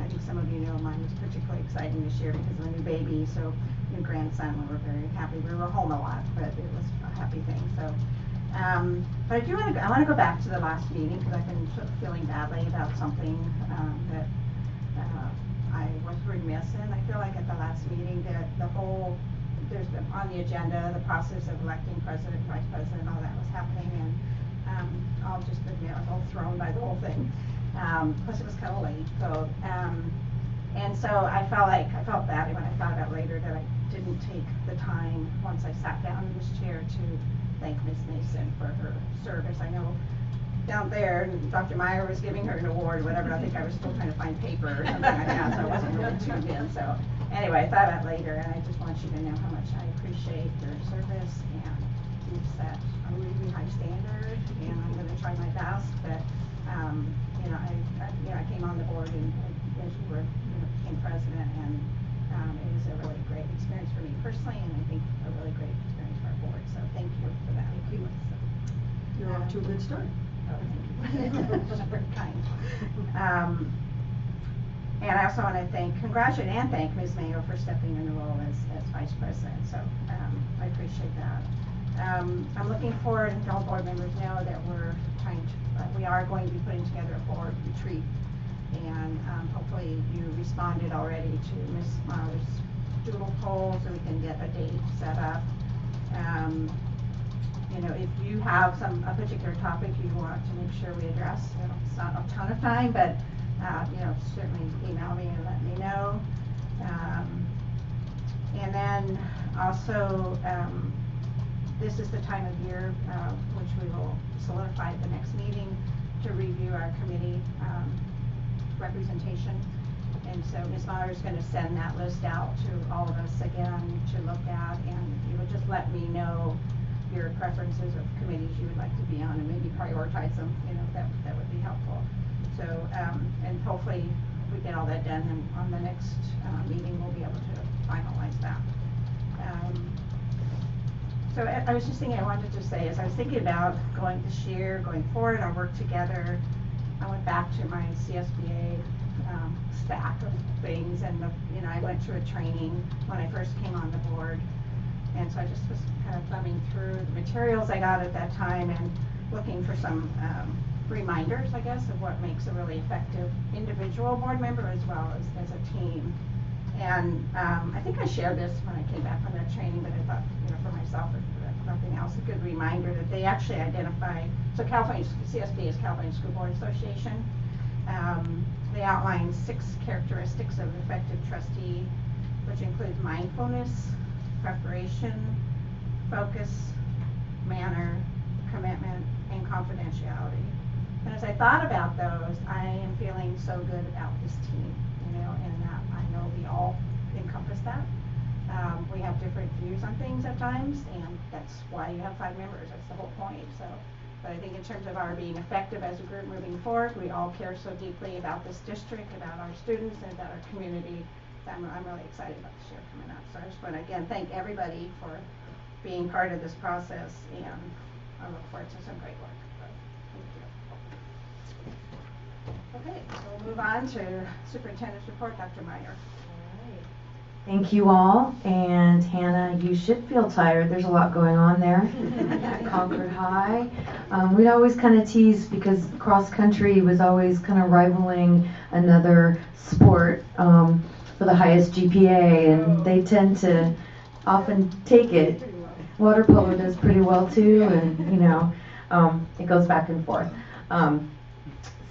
I think some of you know mine was particularly exciting this year because of a new baby, so new grandson. We were very happy. We were home a lot, but it was a happy thing. So, but I want to go back to the last meeting because I've been sort of feeling badly about something that I was remiss in. I feel like at the last meeting that the whole there's been on the agenda, the process of electing president, vice president, all that was happening, and I'll just admit I was all thrown by the whole thing. Plus it was kind of late, so and so I felt badly when I found out later that I didn't take the time once I sat down in this chair to thank Ms. Mason for her service. I know down there, Dr. Meyer was giving her an award or whatever. I think I was still trying to find paper or something like that, so I wasn't really tuned in. So anyway, I thought about it later, and I just want you to know how much I appreciate your service, and you've set a really high standard, and I'm going to try my best. But you know, I came on the board and as you were, became president, and it was a really great experience for me personally, and I think a really great experience for our board. So thank you for that. Thank you. You're off to a good start. Oh, thank you. Very kind. And I also want to congratulate and thank Ms. Mayo for stepping in the role as vice president. So I appreciate that. I'm looking forward, and all board members know that we are going to be putting together a board retreat, and hopefully you responded already to Ms. Marler's doodle poll so we can get a date set up. You know, if you have a particular topic you want to make sure we address, it's not a ton of time, but you know, certainly email me and let me know. And then also, this is the time of year which we will solidify at the next meeting to review our committee representation. And so Ms. Mahler is going to send that list out to all of us again to look at, and you would just let me know your preferences of committees you would like to be on, and maybe prioritize them. You know, that would be helpful. So, and hopefully if we get all that done, and on the next meeting we'll be able to finalize that. So I was just thinking, I wanted to say, as I was thinking about going this year, going forward, our work together, I went back to my CSBA stack of things, and I went through a training when I first came on the board, and so I just was kind of thumbing through the materials I got at that time and looking for some reminders, I guess, of what makes a really effective individual board member as well as a team. And I think I shared this when I came back from that training, but I thought, for myself, if nothing else, a good reminder that they actually identify, so California, CSB is California School Board Association. They outline 6 characteristics of an effective trustee, which include mindfulness, preparation, focus, manner, commitment, and confidentiality. And as I thought about those, I am feeling so good about this team, and that I know we all encompass that. We have different views on things at times, and that's why you have 5 members. That's the whole point. So, but I think in terms of our being effective as a group moving forward, we all care so deeply about this district, about our students, and about our community. I'm really excited about this year coming up. So I just want to again thank everybody for being part of this process, and I look forward to some great work. Thank you. Okay, so we'll move on to Superintendent's report, Dr. Meyer. Thank you all, and Hannah, you should feel tired. There's a lot going on there at Concord High. We'd always kind of tease because cross country was always kind of rivaling another sport for the highest GPA, and they tend to often take it. Water polo does pretty well too, and it goes back and forth.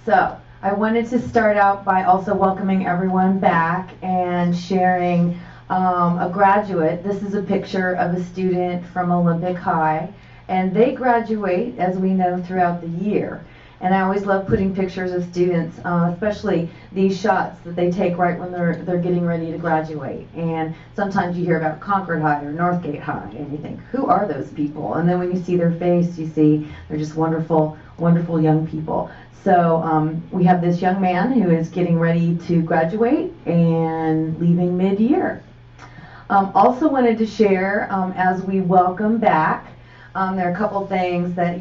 So I wanted to start out by also welcoming everyone back and sharing a graduate. This is a picture of a student from Olympic High, and they graduate, as we know, throughout the year. And I always love putting pictures of students, especially these shots that they take right when they're getting ready to graduate. And sometimes you hear about Concord High or Northgate High, and you think, who are those people? And then when you see their face, you see they're just wonderful, wonderful young people. So we have this young man who is getting ready to graduate and leaving mid-year. Also wanted to share, as we welcome back, there are a couple things that,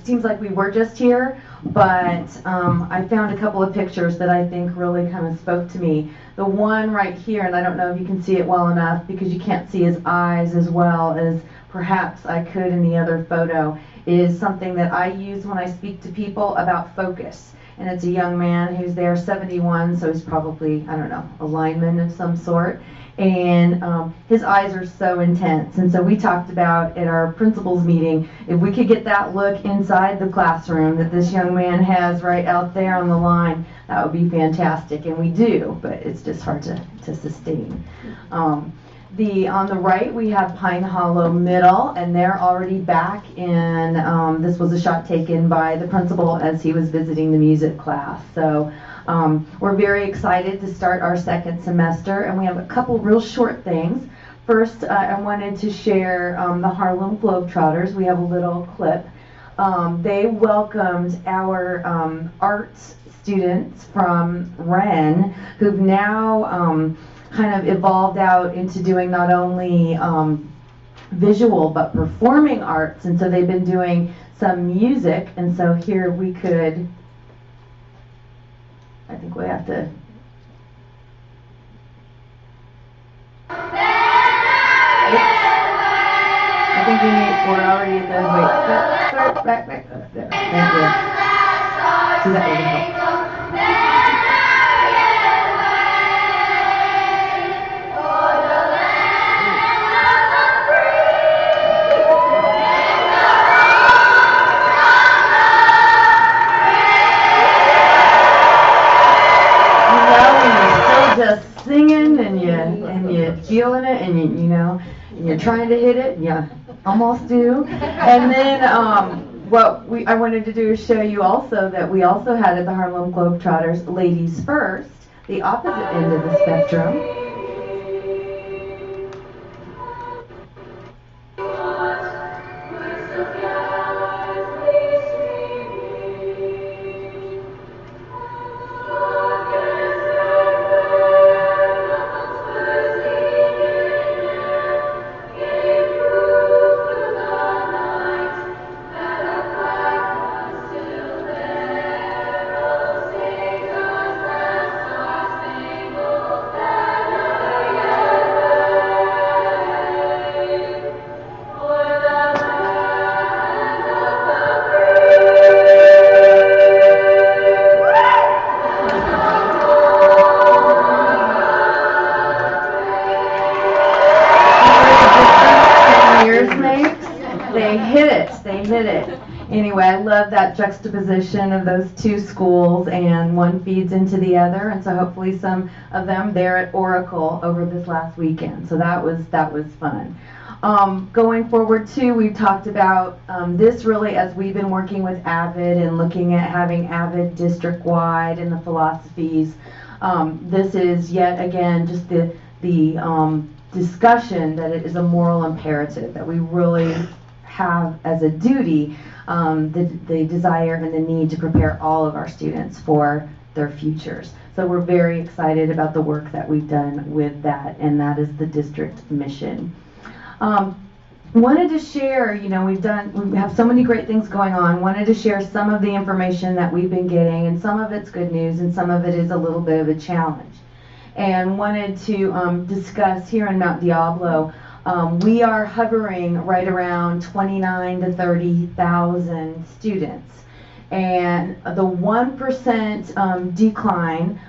seems like we were just here, but I found a couple of pictures that I think really kind of spoke to me. The one right here, and I don't know if you can see it well enough because you can't see his eyes as well as perhaps I could in the other photo, is something that I use when I speak to people about focus. and it's a young man who's there, 71, so he's probably, I don't know, a lineman of some sort. And his eyes are so intense. And so we talked about at our principals meeting, if we could get that look inside the classroom that this young man has right out there on the line, that would be fantastic. And we do, but it's just hard to sustain. On the right, we have Pine Hollow Middle, and they're already back in, this was a shot taken by the principal as he was visiting the music class. So we're very excited to start our second semester, and we have a couple real short things. First, I wanted to share the Harlem Globetrotters. We have a little clip. They welcomed our arts students from Wren, who've now kind of evolved out into doing not only visual but performing arts, and so they've been doing some music. And so here we could, I think we have to. I think we're already at the, wait, start back up there. Thank you. See, that will help. Just singing and you feeling it and you know and you're trying to hit it and you almost do. And then what I wanted to do is show you also that we also had at the Harlem Globetrotters Ladies First, the opposite end of the spectrum. They hit it. Anyway, I love that juxtaposition of those two schools, and one feeds into the other, and so hopefully some of them there at Oracle over this last weekend. So that was fun. Going forward too, we've talked about this really as we've been working with AVID and looking at having AVID district-wide and the philosophies. This is yet again just the discussion that it is a moral imperative that we really have as a duty, the desire and the need to prepare all of our students for their futures. So we're very excited about the work that we've done with that, and that is the district mission. Wanted to share, you know, we have so many great things going on. Wanted to share some of the information that we've been getting, and some of it's good news and some of it is a little bit of a challenge. And wanted to discuss here in Mount Diablo, we are hovering right around 29,000 to 30,000 students. And the 1% decline,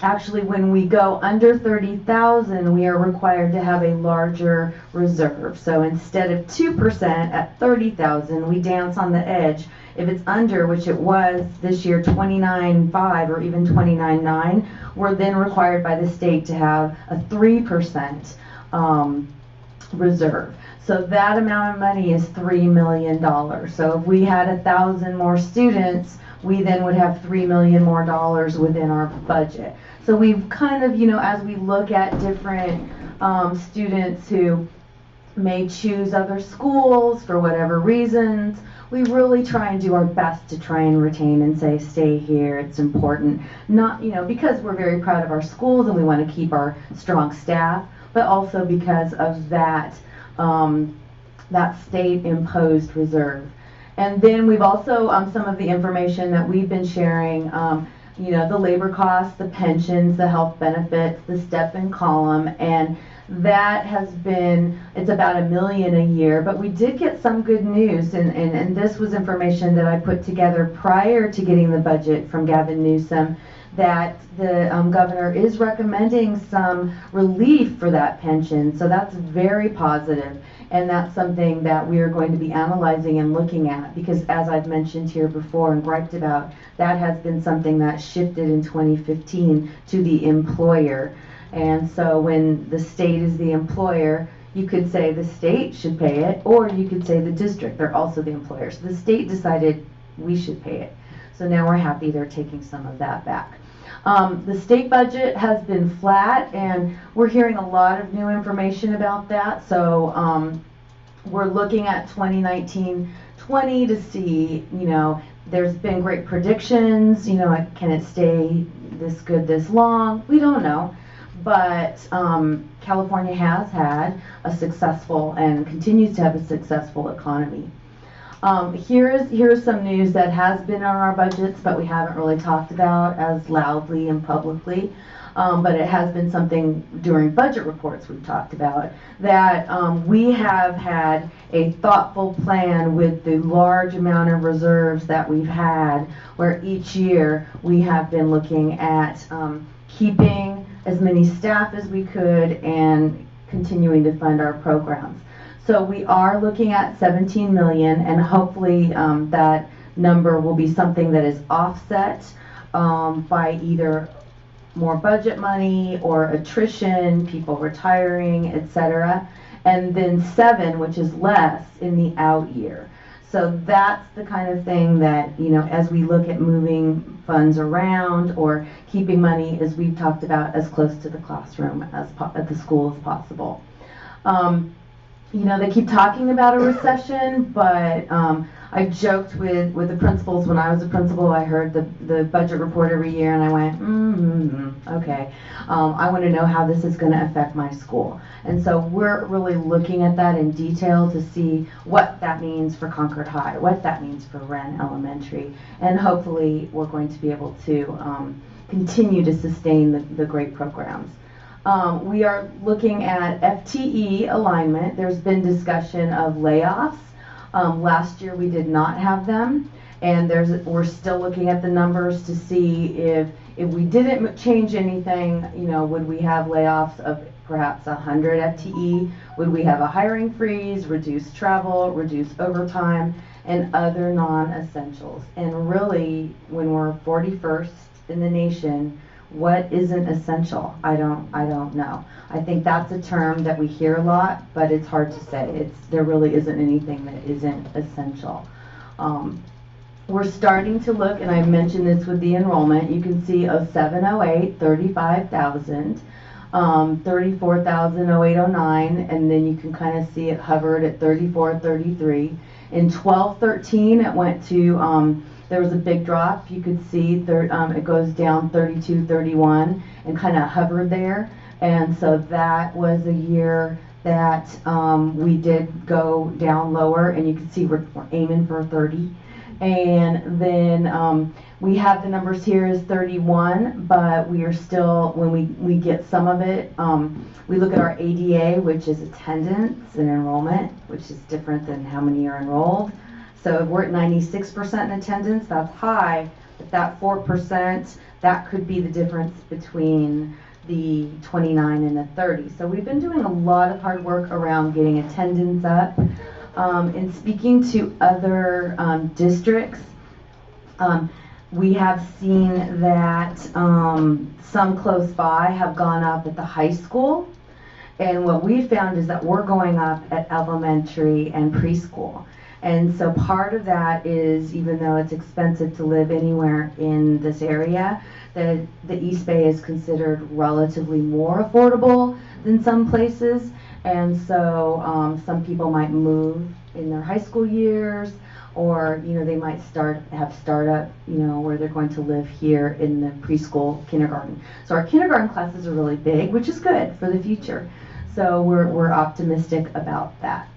actually when we go under 30,000, we are required to have a larger reserve. So instead of 2% at 30,000, we dance on the edge. If it's under, which it was this year, 29.5 or even 29.9, we're then required by the state to have a 3% reserve. So that amount of money is $3 million. So if we had 1,000 more students, we then would have $3 million more within our budget. So we've kind of, you know, as we look at different students who may choose other schools for whatever reasons, we really try and do our best to try and retain and say, stay here, it's important. Not, you know, because we're very proud of our schools and we want to keep our strong staff, but also because of that, that state-imposed reserve. And then we've also, some of the information that we've been sharing, you know, the labor costs, the pensions, the health benefits, the step and column, and That has been, it's about $1 million a year, but we did get some good news, and this was information that I put together prior to getting the budget from Gavin Newsom, that the governor is recommending some relief for that pension. So that's very positive, and that's something that we are going to be analyzing and looking at, because as I've mentioned here before and griped about, that has been something that shifted in 2015 to the employer. And so when the state is the employer, you could say the state should pay it, or you could say the district, they're also the employer. So the state decided we should pay it. So now we're happy they're taking some of that back. The state budget has been flat, and we're hearing a lot of new information about that. So we're looking at 2019-20 to see, you know, there's been great predictions, you know, can it stay this good this long? We don't know. But California has had a successful and continues to have a successful economy. Here's some news that has been on our budgets, but we haven't really talked about as loudly and publicly. But it has been something during budget reports we've talked about, that we have had a thoughtful plan with the large amount of reserves that we've had, where each year we have been looking at keeping as many staff as we could and continuing to fund our programs. So we are looking at 17 million, and hopefully that number will be something that is offset by either more budget money or attrition, people retiring, etc. And then 7, which is less in the out year. So that's the kind of thing that, you know, as we look at moving funds around or keeping money, as we've talked about, as close to the classroom as at the school as possible. You know, they keep talking about a recession, but I joked with the principals when I was a principal. I heard the budget report every year, and I went, okay. I want to know how this is going to affect my school. And so we're really looking at that in detail to see what that means for Concord High, what that means for Wren Elementary, and hopefully we're going to be able to continue to sustain the great programs. We are looking at FTE alignment. There's been discussion of layoffs. Last year we did not have them, and we're still looking at the numbers to see if we didn't change anything, you know, would we have layoffs of perhaps 100 FTE? Would we have a hiring freeze, reduce travel, reduce overtime, and other non-essentials? And really, when we're 41st in the nation, what isn't essential? I don't know. I think that's a term that we hear a lot, but it's hard to say. There really isn't anything that isn't essential. We're starting to look, and I mentioned this with the enrollment. You can see 0708, 35,000, 34,000, 0809, and then you can kind of see it hovered at 34, 33. In 1213, it went to there was a big drop. You could see it goes down 32, 31, and kind of hovered there. And so that was a year that we did go down lower, and you can see we're aiming for 30. And then we have the numbers here as 31, but we are still, when we get some of it, we look at our ADA, which is attendance and enrollment, which is different than how many are enrolled. So if we're at 96% in attendance, that's high, but that 4%, that could be the difference between the 29 and the 30. So we've been doing a lot of hard work around getting attendance up. In speaking to other districts, we have seen that some close by have gone up at the high school. And what we found is that we're going up at elementary and preschool. And so part of that is, even though it's expensive to live anywhere in this area, the East Bay is considered relatively more affordable than some places. And so some people might move in their high school years, or, you know, they might have startup, you know, where they're going to live here in the preschool kindergarten. So our kindergarten classes are really big, which is good for the future. So we're optimistic about that.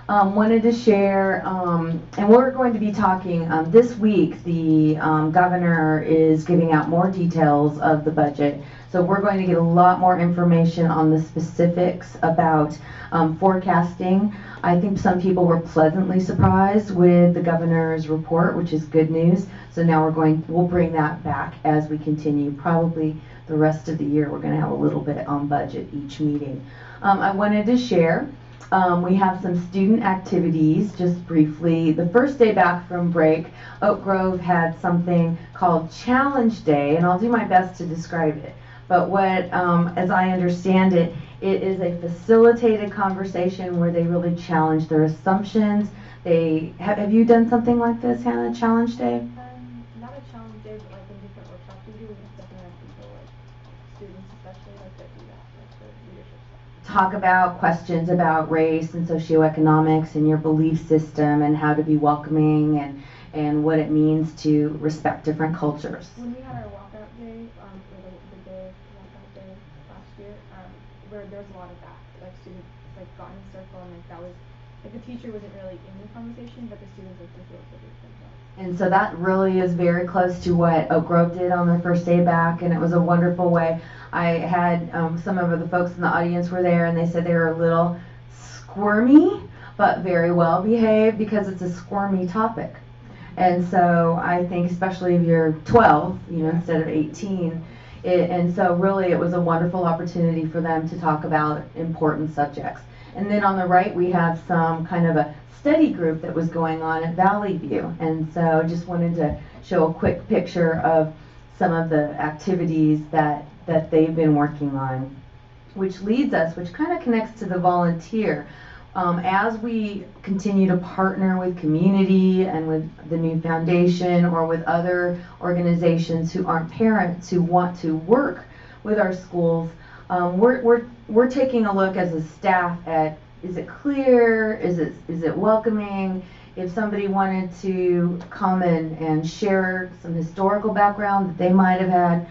wanted to share, and we're going to be talking this week. The governor is giving out more details of the budget, so we're going to get a lot more information on the specifics about forecasting. I think some people were pleasantly surprised with the governor's report, which is good news. So now we'll bring that back as we continue. Probably the rest of the year, we're going to have a little bit on budget each meeting. I wanted to share. We have some student activities, just briefly. The first day back from break, Oak Grove had something called Challenge Day, and I'll do my best to describe it. But as I understand it, it is a facilitated conversation where they really challenge their assumptions. Have you done something like this, Hannah, Challenge Day? Not a challenge day, but like in different workshops we do, we definitely have people, like students especially, like that do that, like for leadership stuff. Talk about questions about race and socioeconomics and your belief system and how to be welcoming and what it means to respect different cultures. When we had our walkout day, for the day walkout day last year, where there was a lot of that, like students like got in a circle and like that was, like the teacher wasn't really in the conversation, but the students like facilitated themselves. And so that really is very close to what Oak Grove did on their first day back, and it was a wonderful way. I had some of the folks in the audience were there, and they said they were a little squirmy, but very well behaved because it's a squirmy topic. And so I think especially if you're 12, instead of 18, and so really it was a wonderful opportunity for them to talk about important subjects. And then on the right we have some kind of a study group that was going on at Valley View. And so just wanted to show a quick picture of some of the activities that they've been working on, which kind of connects to the volunteer. As we continue to partner with community and with the new foundation or with other organizations who aren't parents who want to work with our schools, we're taking a look as a staff at, is it clear, is it welcoming? If somebody wanted to come and share some historical background that they might have had,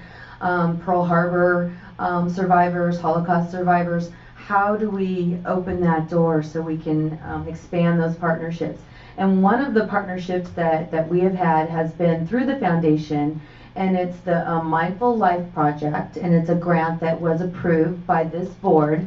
Pearl Harbor survivors, Holocaust survivors, how do we open that door so we can expand those partnerships? And one of the partnerships that we have had has been through the foundation, and it's the Mindful Life Project, and it's a grant that was approved by this board.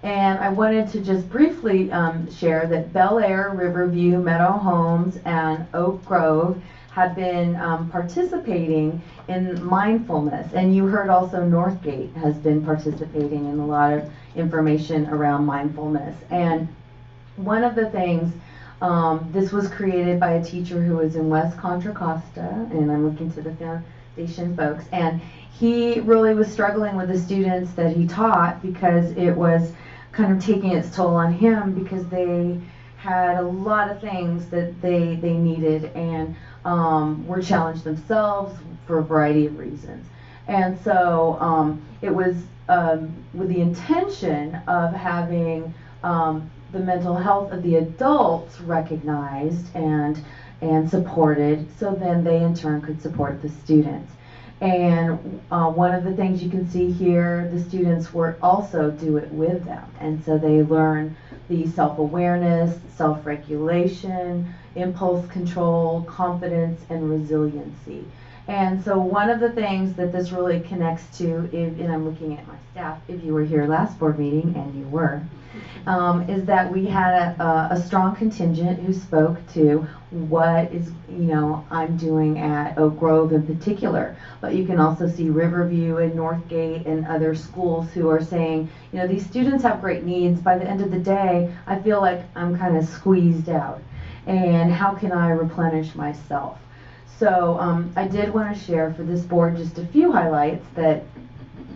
And I wanted to just briefly share that Bel Air, Riverview, Meadow Homes, and Oak Grove have been participating in mindfulness. And you heard also Northgate has been participating in a lot of information around mindfulness. And one of the things, this was created by a teacher who was in West Contra Costa, and I'm looking to the foundation folks, and he really was struggling with the students that he taught because it was kind of taking its toll on him because they had a lot of things that they needed and were challenged themselves for a variety of reasons. And so it was with the intention of having the mental health of the adults recognized and supported, so then they in turn could support the students. And one of the things you can see here, the students also do it with them. And so they learn the self-awareness, self-regulation, impulse control, confidence, and resiliency. And so one of the things that this really connects to, and I'm looking at my staff, if you were here last board meeting, and you were, is that we had a strong contingent who spoke to what is, I'm doing at Oak Grove in particular. But you can also see Riverview and Northgate and other schools who are saying, these students have great needs. By the end of the day, I feel like I'm kind of squeezed out. And how can I replenish myself? So I did want to share for this board just a few highlights that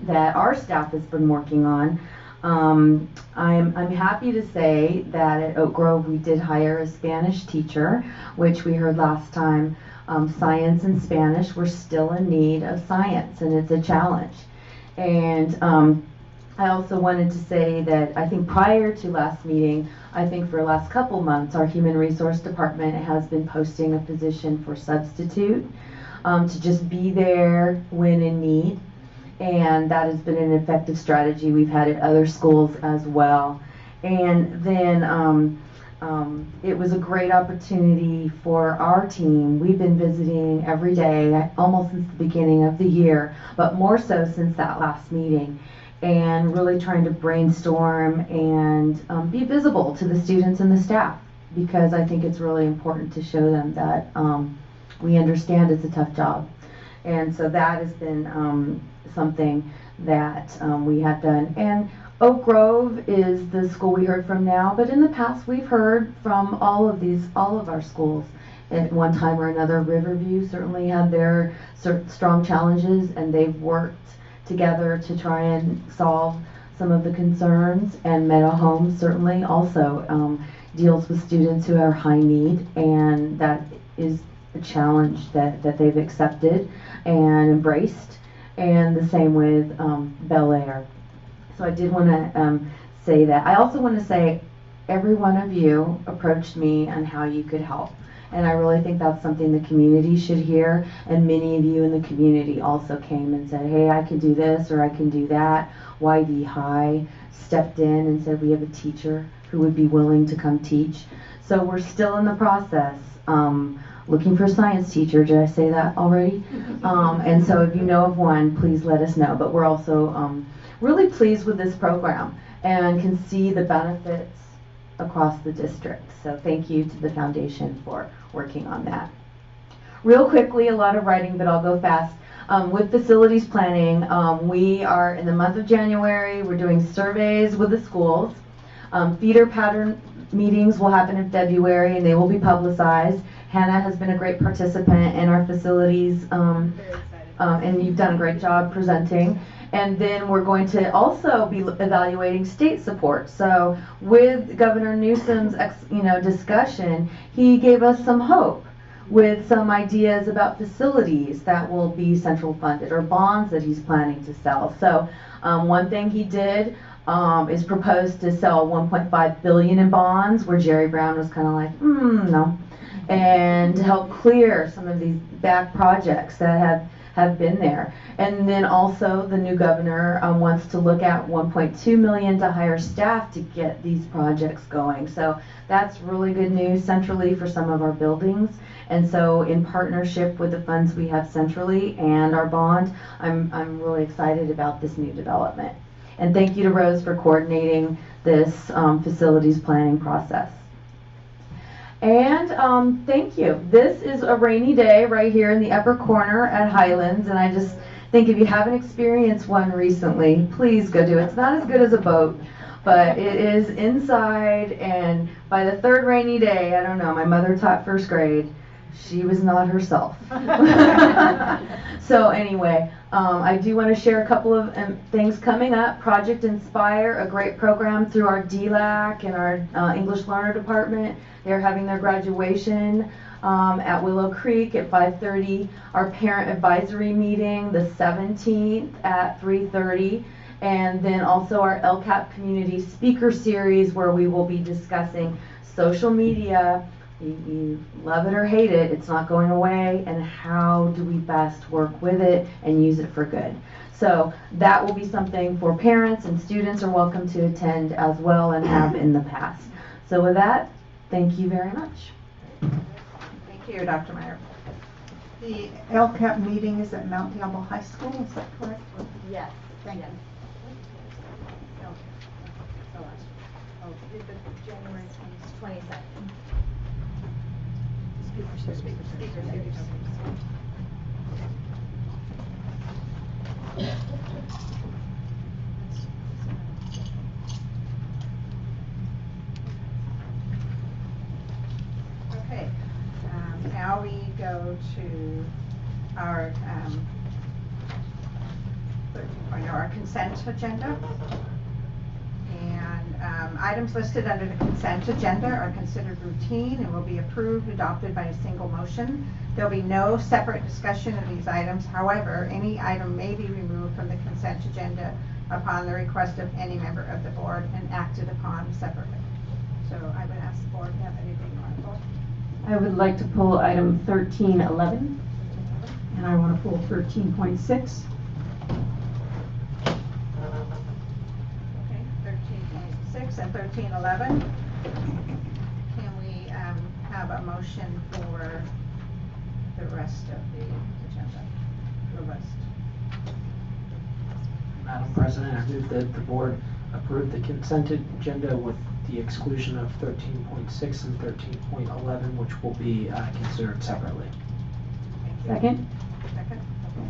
our staff has been working on. I'm happy to say that at Oak Grove we did hire a Spanish teacher, which we heard last time. Science and Spanish, we're still in need of science, and it's a challenge. And I also wanted to say that I think prior to last meeting, I think for the last couple months, our Human Resource Department has been posting a position for substitute to just be there when in need. And that has been an effective strategy we've had at other schools as well. And then it was a great opportunity for our team. We've been visiting every day, almost since the beginning of the year, but more so since that last meeting, and really trying to brainstorm and be visible to the students and the staff, because I think it's really important to show them that we understand it's a tough job. And so that has been something that we have done. And Oak Grove is the school we heard from now, but in the past we've heard from all of our schools at one time or another. Riverview certainly had their strong challenges, and they've worked together to try and solve some of the concerns. And Meadow Homes certainly also deals with students who are high need, and that is a challenge that they've accepted and embraced. And the same with Bel Air. So I did want to say that. I also want to say every one of you approached me on how you could help. And I really think that's something the community should hear. And many of you in the community also came and said, hey, I can do this or I can do that. YD High stepped in and said, we have a teacher who would be willing to come teach. So we're still in the process. Looking for a science teacher. Did I say that already? And so if you know of one, please let us know. But we're also really pleased with this program and can see the benefits across the district. So thank you to the foundation for working on that. Real quickly, a lot of writing, but I'll go fast. With facilities planning, we are in the month of January. We're doing surveys with the schools. Feeder pattern meetings will happen in February, and they will be publicized. Hannah has been a great participant in our facilities, and you've done a great job presenting. And then we're going to also be evaluating state support. So with Governor Newsom's discussion, he gave us some hope with some ideas about facilities that will be central funded or bonds that he's planning to sell. So one thing he did is propose to sell $1.5 billion in bonds, where Jerry Brown was kind of like, no, and to help clear some of these back projects that have been there. And then also the new governor wants to look at $1.2 million to hire staff to get these projects going. So that's really good news centrally for some of our buildings. And so in partnership with the funds we have centrally and our bond, I'm really excited about this new development. And thank you to Rose for coordinating this facilities planning process. And thank you. This is a rainy day right here in the upper corner at Highlands, and I just think if you haven't experienced one recently, please go do it. It's not as good as a boat, but it is inside, and by the third rainy day, I don't know, my mother taught first grade, she was not herself. So anyway, I do want to share a couple of things coming up. Project Inspire, a great program through our DLAC and our English Learner Department. They're having their graduation at Willow Creek at 5:30. Our parent advisory meeting the 17th at 3:30. And then also our LCAP Community Speaker Series, where we will be discussing social media. You love it or hate it, it's not going away, and how do we best work with it and use it for good. So that will be something for parents, and students are welcome to attend as well and have in the past. So with that, thank you very much. Thank you, Dr. Meyer. The LCAP meeting is at Mount Diablo High School, is that correct? Yes. Thank you. January 22nd. Okay, now we go to our 13.0, our consent agenda. And items listed under the consent agenda are considered routine and will be approved, adopted by a single motion. There will be no separate discussion of these items. However, any item may be removed from the consent agenda upon the request of any member of the board and acted upon separately. So I would ask the board if you have anything on the board. I would like to pull item 1311. And I want to pull 13.6. Okay, 13.6 and 13.11. have a motion for the rest of the agenda, the list? Madam President, I move that the board approve the consent agenda with the exclusion of 13.6 and 13.11, which will be considered separately. Second? Second? Okay.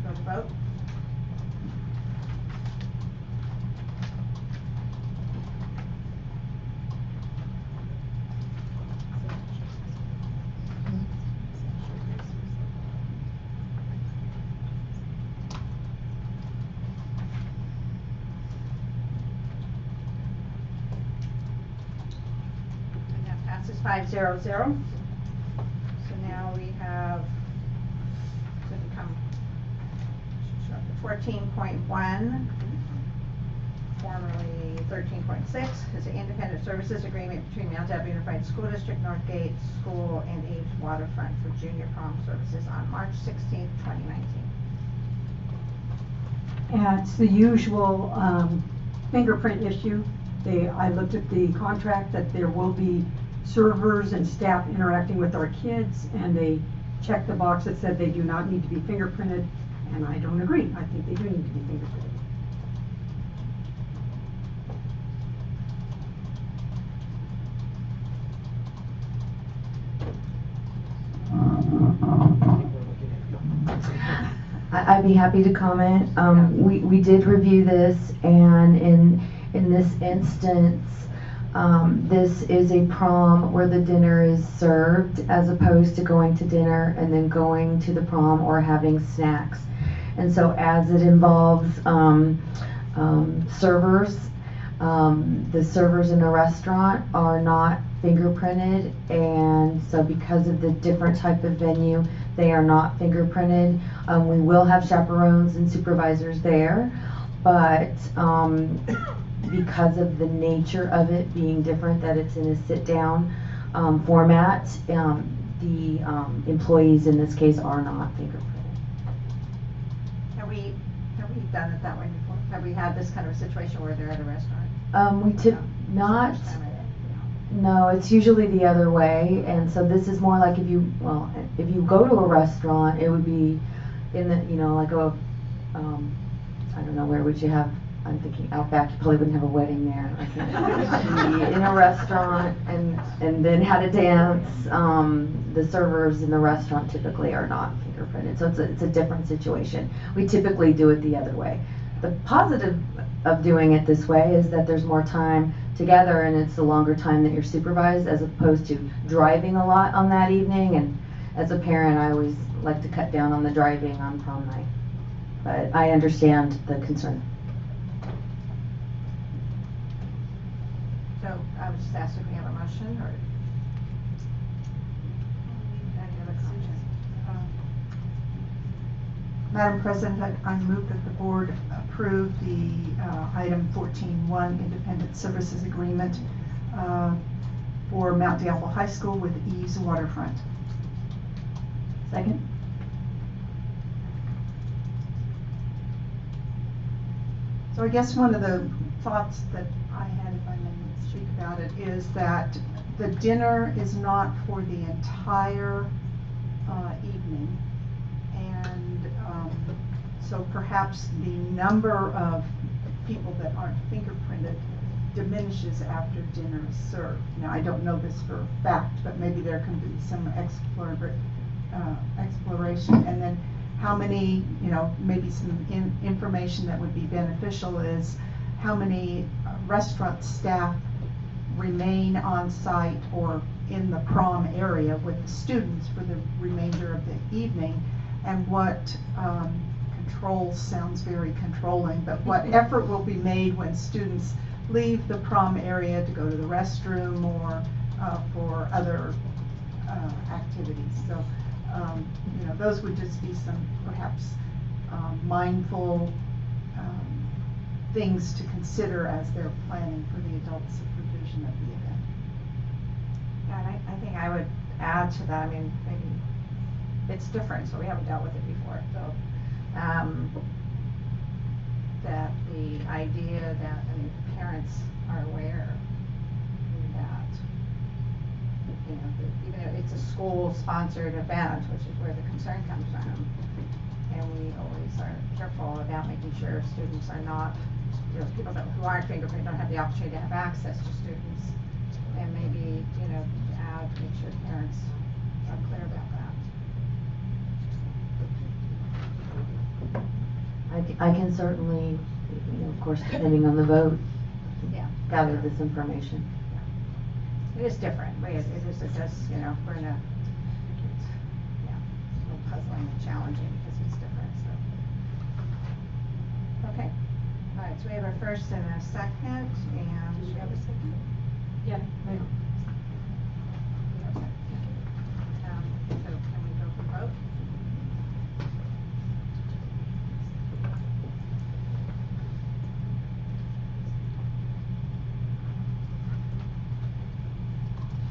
Go to vote. And that passes 5-0-0. So now we have to become 14.1, formerly 13.6, is an independent services agreement between Mount Deb Unified School District, Northgate School, and Ames Waterfront for junior prom services on March 16th, 2019. And it's the usual fingerprint issue. I looked at the contract that there will be servers and staff interacting with our kids, and they checked the box that said they do not need to be fingerprinted, and I don't agree. I think they do need to be fingerprinted. I'd be happy to comment. We did review this, and in this instance, this is a prom where the dinner is served as opposed to going to dinner and then going to the prom or having snacks. And so as it involves servers, the servers in the restaurant are not fingerprinted, and so because of the different type of venue, they are not fingerprinted. We will have chaperones and supervisors there, but because of the nature of it being different, that it's in a sit-down format, the employees in this case are not fingerprinted. Have we done it that way before? Have we had this kind of a situation where they're at a restaurant? Not. No, it's usually the other way, and so this is more like if you go to a restaurant, it would be in the, like a, I don't know, where would you have, I'm thinking Outback, you probably wouldn't have a wedding there. In a restaurant and then had a dance, the servers in the restaurant typically are not fingerprinted, so it's a different situation. We typically do it the other way. The positive of doing it this way is that there's more time together, and it's a longer time that you're supervised as opposed to driving a lot on that evening. And as a parent, I always like to cut down on the driving on prom night, but I understand the concern. So I was just asking if we have a motion or any other comments? Madam President, I move that the board approve the item 14.1 independent services agreement for Mount Diablo High School with Eves Waterfront. Second. So I guess one of the thoughts that I had, if I may speak about it, is that the dinner is not for the entire evening. And so perhaps the number of people that aren't fingerprinted diminishes after dinner is served. Now, I don't know this for a fact, but maybe there can be some exploration. And then how many, maybe some information that would be beneficial is how many restaurant staff remain on site or in the prom area with the students for the remainder of the evening, and what control sounds very controlling, but what effort will be made when students leave the prom area to go to the restroom or for other activities. So, those would just be some perhaps mindful things to consider as they're planning for the adult supervision of the event. Yeah, and I think I would add to that, maybe it's different, so we haven't dealt with it before, so that the idea that, parents are aware that you know, even though it's a school-sponsored event, which is where the concern comes from. And we always are careful about making sure students are not, you know, people who aren't fingerprinted don't have the opportunity to have access to students. And maybe, you know, to add, make sure parents are clear about that. I can certainly, you know, of course, depending on the vote, Yeah. gather this information. It is different, but it does, you know, we're in a, yeah, a little puzzling and challenging because it's different, so. Okay, all right, so we have a first and a second, and do we have a second? Yeah. So can we go for vote?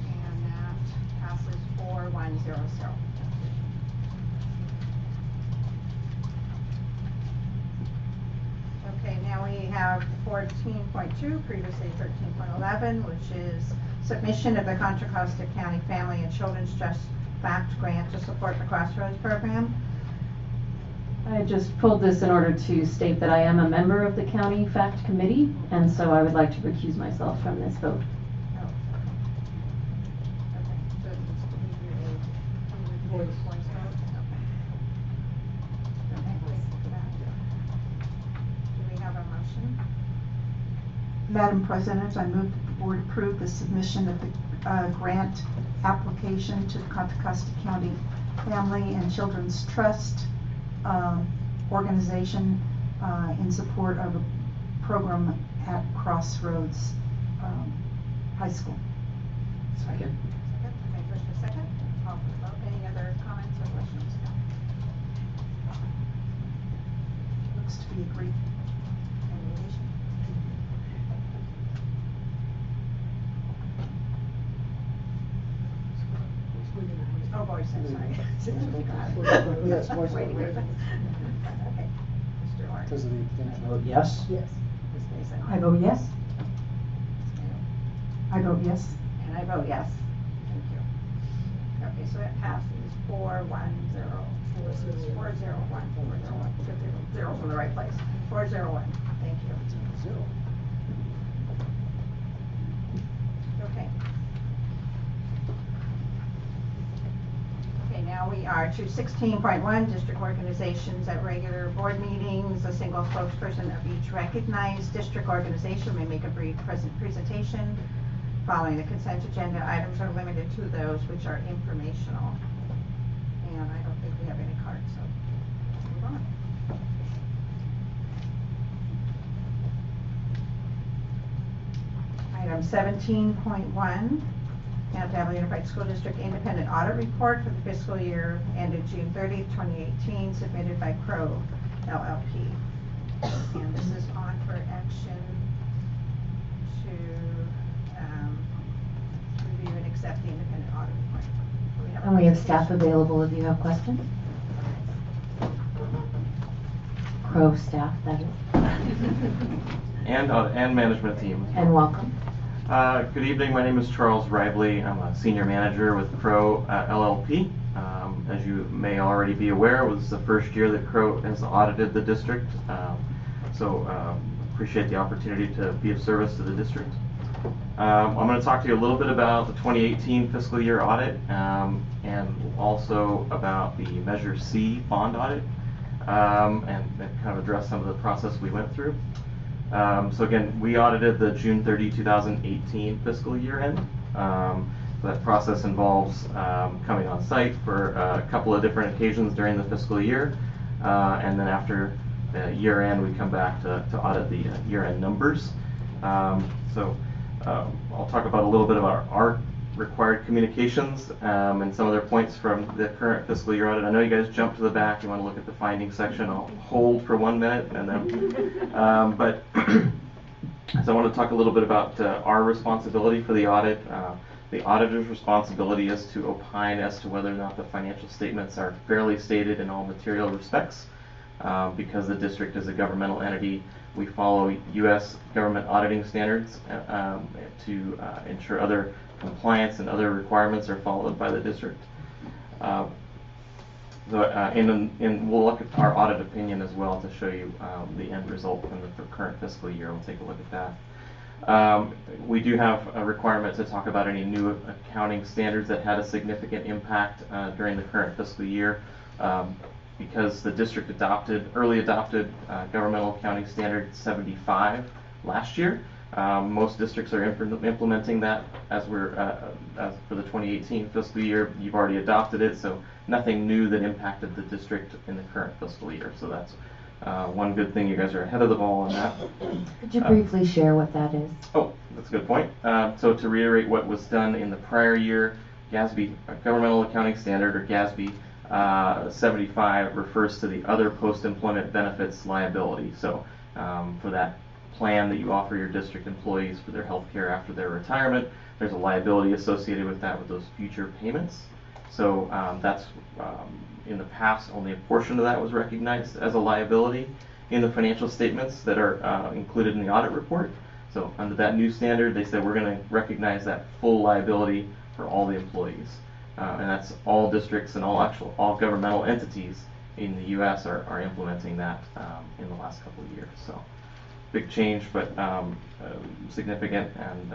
And that passes 4100. Okay, now we have 14.2, previously 13.11, which is submission of the Contra Costa County Family and Children's Trust FACT grant to support the Crossroads program. I just pulled this in order to state that I am a member of the county FACT committee, and so I would like to recuse myself from this vote. Do we have a motion? Madam President, I move that the board approve the submission of the grant application to the Contra Costa County Family and Children's Trust organization in support of a program at Crossroads High School. Second. Okay, first and second. Call for the vote. Any other comments or questions? Looks to be agreed. Oh, voice, I'm sorry. Yes, voice vote. Waiting. Okay. Mr. Orange. Because of the abstention. Vote yes. Yes. Ms. Mason. I vote yes. I vote yes. And I vote yes. Thank you. Okay, so that passes 410. 401. 401. Get the zeros in the right place. 401. Thank you. Okay. Okay, now we are to 16.1, district organizations at regular board meetings. A single spokesperson of each recognized district organization may make a brief presentation. Following the consent agenda, items are limited to those which are informational. And I don't think we have any cards, so let's move on. Item 17.1, Mount Diablo Unified School District Independent Audit Report for the fiscal year ended June 30th, 2018, submitted by Crow LLP. And this is on for action to review and accept the independent audit report. And we have staff available if you have questions. Crow staff, that is. And management team. And welcome. Good evening, my name is Charles Rively. I'm a senior manager with Crow LLP. As you may already be aware, it was the first year that Crow has audited the district. Appreciate the opportunity to be of service to the district. I'm going to talk to you a little bit about the 2018 fiscal year audit and also about the Measure C bond audit and kind of address some of the process we went through. So again, we audited the June 30, 2018 fiscal year end. That process involves coming on site for a couple of different occasions during the fiscal year. And then after year end, we come back to audit the year end numbers. I'll talk about a little bit about our required communications and some of their points from the current fiscal year audit. I know you guys jumped to the back. You want to look at the findings section. I'll hold for 1 minute and then, so I want to talk a little bit about our responsibility for the audit. The auditor's responsibility is to opine as to whether or not the financial statements are fairly stated in all material respects. Because the district is a governmental entity, we follow U.S. government auditing standards to ensure other compliance and other requirements are followed by the district. And we'll look at our audit opinion as well to show you the end result from the current fiscal year. We'll take a look at that. We do have a requirement to talk about any new accounting standards that had a significant impact during the current fiscal year. Because the district early adopted Governmental Accounting Standard 75 last year. Most districts are implementing that as as for the 2018 fiscal year. You've already adopted it, so nothing new that impacted the district in the current fiscal year. So that's one good thing. You guys are ahead of the ball on that. Could you briefly share what that is? Oh, that's a good point. So to reiterate what was done in the prior year, GASB, Governmental Accounting Standard, or GASB, 75 refers to the other post-employment benefits liability. So for that plan that you offer your district employees for their health care after their retirement, there's a liability associated with that, with those future payments. So that's in the past, only a portion of that was recognized as a liability in the financial statements that are included in the audit report. So under that new standard, they said we're going to recognize that full liability for all the employees. And that's all districts and all governmental entities in the U.S. are implementing that in the last couple of years. So big change, but significant, and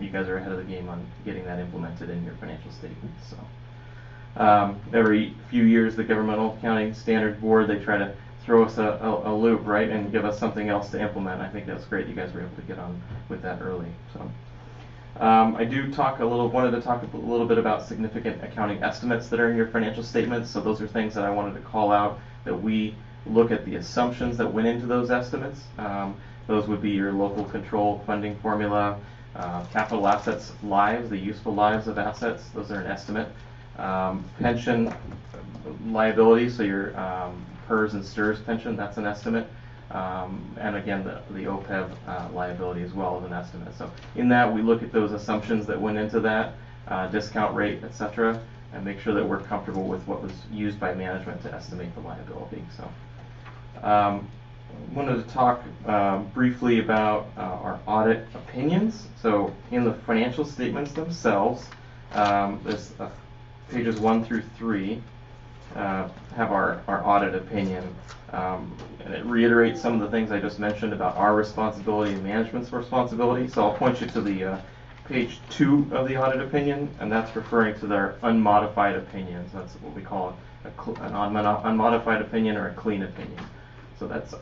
you guys are ahead of the game on getting that implemented in your financial statements. So every few years, the Governmental Accounting Standards Board, they try to throw us a loop, right, and give us something else to implement. I think that's great. You guys were able to get on with that early. So. I wanted to talk a little bit about significant accounting estimates that are in your financial statements. So those are things that I wanted to call out, that we look at the assumptions that went into those estimates. Those would be your local control funding formula, capital assets lives, the useful lives of assets. Those are an estimate. Pension liability, so your PERS and STIRS pension, that's an estimate. And again, the OPEB liability as well as an estimate. So in that, we look at those assumptions that went into that, discount rate, etc., and make sure that we're comfortable with what was used by management to estimate the liability. So I wanted to talk briefly about our audit opinions. So in the financial statements themselves, there's pages 1 through 3 have our audit opinion. And it reiterates some of the things I just mentioned about our responsibility and management's responsibility. So I'll point you to the page 2 of the audit opinion, and that's referring to their unmodified opinions. That's what we call an unmodified opinion or a clean opinion. So that's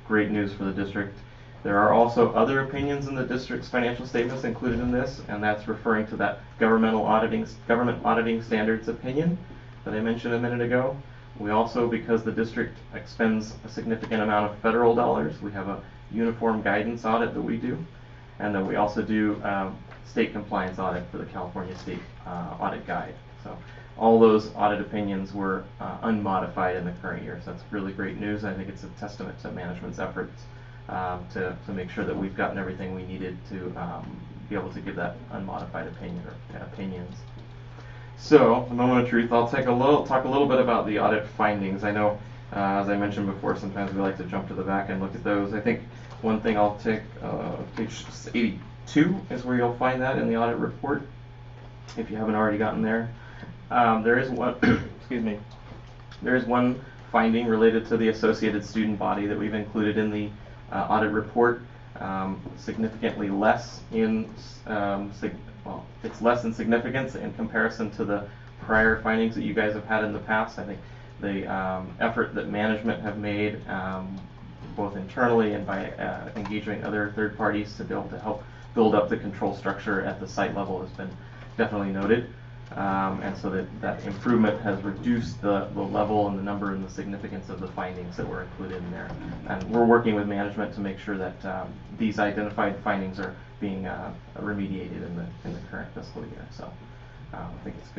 great news for the district. There are also other opinions in the district's financial statements included in this, and that's referring to that government auditing standards opinion that I mentioned a minute ago. We also, because the district expends a significant amount of federal dollars, we have a uniform guidance audit that we do, and then we also do state compliance audit for the California State Audit Guide. So all those audit opinions were unmodified in the current year. So that's really great news. I think it's a testament to management's efforts to make sure that we've gotten everything we needed to be able to give that unmodified opinion or opinions. So, the moment of truth, I'll talk a little bit about the audit findings. I know, as I mentioned before, sometimes we like to jump to the back and look at those. I think one thing I'll take, page 82 is where you'll find that in the audit report, if you haven't already gotten there. There is one, excuse me, there is one finding related to the associated student body that we've included in the audit report. Significantly less in it's less in significance in comparison to the prior findings that you guys have had in the past. I think the effort that management have made, both internally and by engaging other third parties to be able to help build up the control structure at the site level, has been definitely noted. And so that improvement has reduced the level and the number and the significance of the findings that were included in there. And we're working with management to make sure that these identified findings are being remediated in the current fiscal year. So I think it's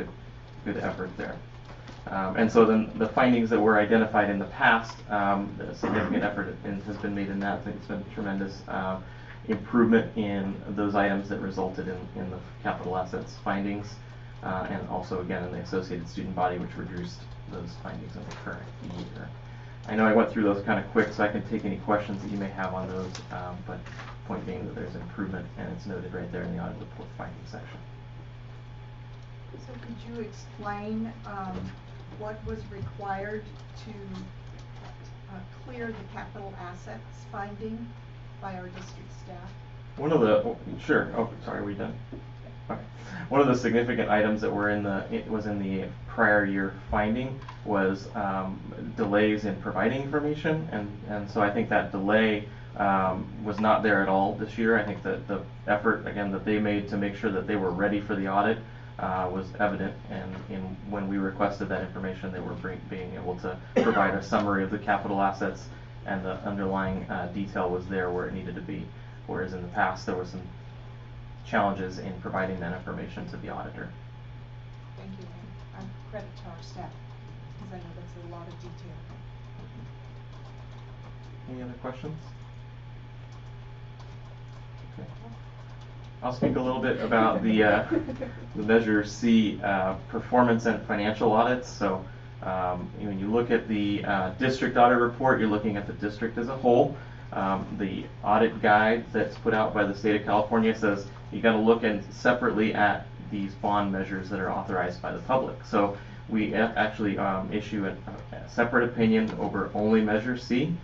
good effort there. And so then the findings that were identified in the past, significant effort has been made in that. I think it's been tremendous improvement in those items that resulted in the capital assets findings. And also, again, in the associated student body, which reduced those findings in the current year. I know I went through those kind of quick, so I can take any questions that you may have on those, but point being that there's improvement, and it's noted right there in the audit report finding section. So could you explain what was required to clear the capital assets finding by our district staff? One of the, sure, oh, sorry, are we done? Okay. One of the significant items that were in the prior year finding was delays in providing information, and so I think that delay was not there at all this year. I think that the effort, again, that they made to make sure that they were ready for the audit was evident, and when we requested that information, they were being able to provide a summary of the capital assets, and the underlying detail was there where it needed to be, whereas in the past there was some challenges in providing that information to the auditor. Thank you, and credit to our staff, because I know that's a lot of detail. Any other questions? Okay. I'll speak a little bit about the Measure C performance and financial audits. So when you look at the district audit report, you're looking at the district as a whole. The audit guide that's put out by the state of California says you got to look separately at these bond measures that are authorized by the public. So we actually issue a separate opinion over only Measure C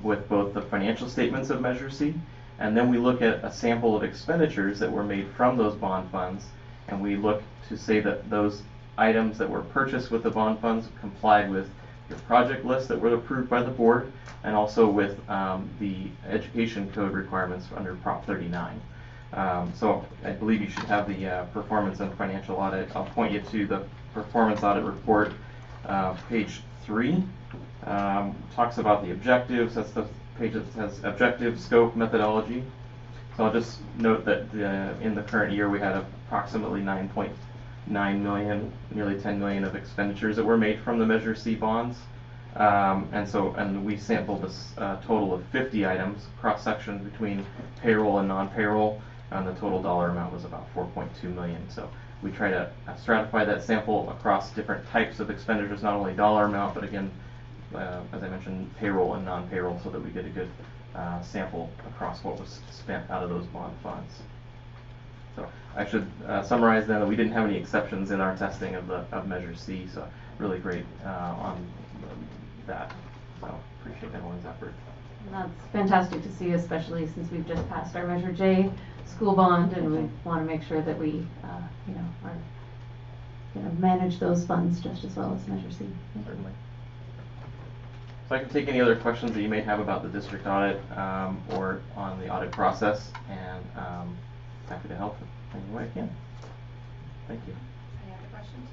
with both the financial statements of Measure C, and then we look at a sample of expenditures that were made from those bond funds, and we look to say that those items that were purchased with the bond funds complied with your project list that were approved by the board, and also with the education code requirements under Prop 39. So I believe you should have the performance and financial audit. I'll point you to the performance audit report, page 3. Talks about the objectives. That's the page that says objective, scope, methodology. So I'll just note that in the current year we had approximately 9.9 million, nearly 10 million of expenditures that were made from the Measure C bonds. And we sampled a total of 50 items, cross-section between payroll and non-payroll, and the total dollar amount was about 4.2 million. So we try to stratify that sample across different types of expenditures, not only dollar amount, but again, as I mentioned, payroll and non-payroll, so that we get a good sample across what was spent out of those bond funds. So I should summarize then that we didn't have any exceptions in our testing of Measure C, so really great on that. So appreciate everyone's effort. And that's fantastic to see, especially since we've just passed our Measure J school bond, and we want to make sure that we, manage those funds just as well as Measure C. Certainly. So I can take any other questions that you may have about the district audit or on the audit process, and happy to help in any way I can. Thank you. Any other questions?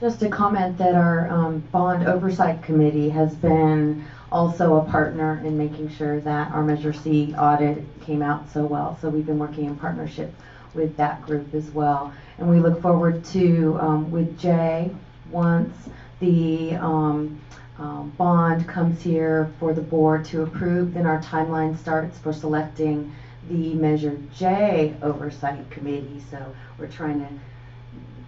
Just to comment that our bond oversight committee has been also a partner in making sure that our Measure C audit came out so well. So we've been working in partnership with that group as well. And we look forward to, with Jay, once the bond comes here for the board to approve, then our timeline starts for selecting the Measure J oversight committee. So we're trying to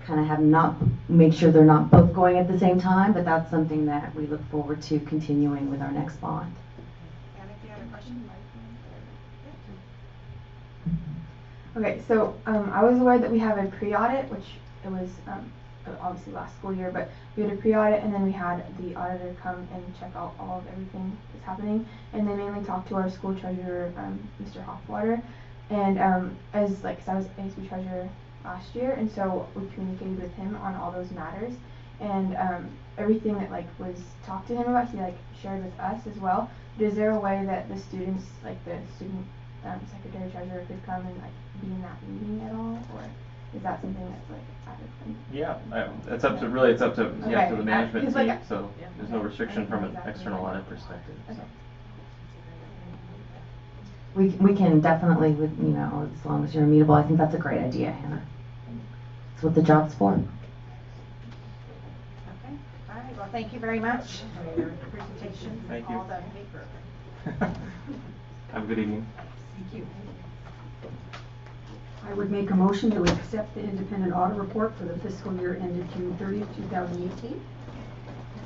kind of make sure they're not both going at the same time, but that's something that we look forward to continuing with our next bond. Anna, if you had a question? Okay, so I was aware that we have a pre-audit, which it was obviously last school year, but we had a pre-audit, and then we had the auditor come and check out all of everything that's happening, and they mainly talked to our school treasurer, Mr. Hoffwater, and cause I was ASB treasurer last year, and so we communicated with him on all those matters, and everything that was talked to him about, he shared with us as well. But is there a way that the students, the student secretary treasurer, could come and be in that meeting at all, or is that something that's adequate? Yeah, it's up to the management team. So yeah. there's no restriction from an external audit perspective. Okay. So. We can definitely, as long as you're amenable, I think that's a great idea, Hannah. That's what the job's for. Okay. All right. Well, thank you very much for your presentation. Thank you. All the paper. Have a good evening. Thank you. I would make a motion to accept the independent audit report for the fiscal year ended June 30th, 2018.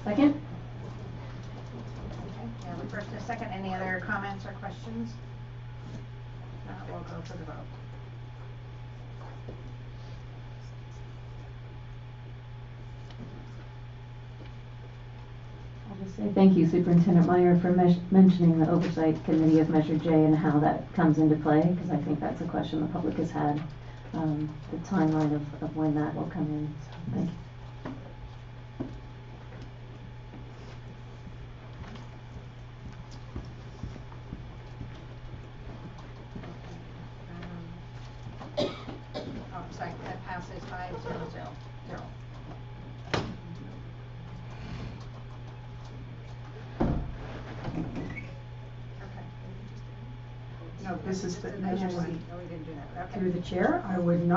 Second? Any other comments or questions? We'll go for the vote. I'll just say thank you, Superintendent Meyer, for mentioning the Oversight Committee of Measure J and how that comes into play, because I think that's a question the public has had, the timeline of when that will come in. So, thank you. Oh, sorry, that passes 5-0-0. No, this is the Measure C. No, we didn't do that. Okay. Through the chair, I would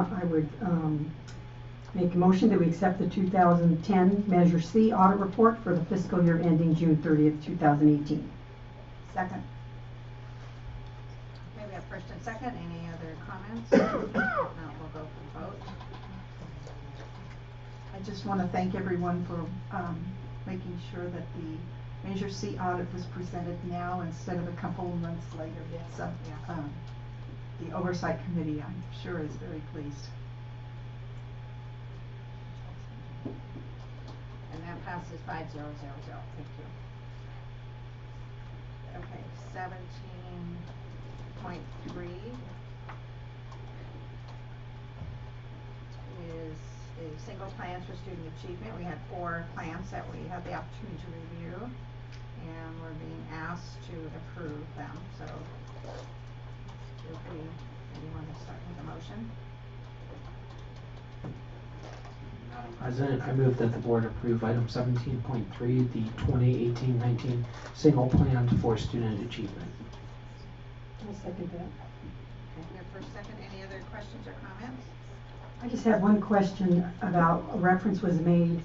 make a motion that we accept the 2010 Measure C audit report for the fiscal year ending June 30th, 2018. Second. Okay, we have first and second. Any other comments? No, we'll go for the vote. I just want to thank everyone for making sure that the Measure C audit was presented now instead of a couple of months later. So, the Oversight Committee, I'm sure, is very pleased. And that passes 5-0-0-0. Thank you. Okay, 17.3 is the single plans for student achievement. We had 4 plans that we had the opportunity to review, and we're being asked to approve them. So, if anyone to start with a motion? Madam President, I move that the board approve item 17.3, the 2018-19 single plan for student achievement. I'll second that. Okay, we have first, second. Any other questions or comments? I just have one question about, a reference was made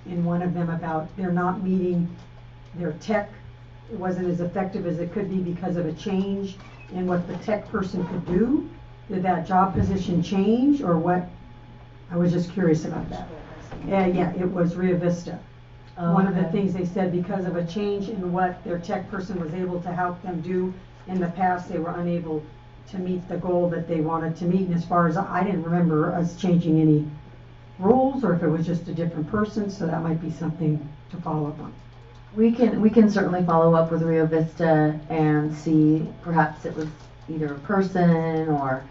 in one of them about they're not meeting their tech. It wasn't as effective as it could be because of a change in what the tech person could do. Did that job position change or what? I was just curious about that. Yeah, it was Rio Vista. One of the things they said, because of a change in what their tech person was able to help them do in the past, they were unable to meet the goal that they wanted to meet. And as far as I didn't remember us changing any rules, or if it was just a different person, so that might be something to follow up on. We can certainly follow up with Rio Vista and see, perhaps it was either a person or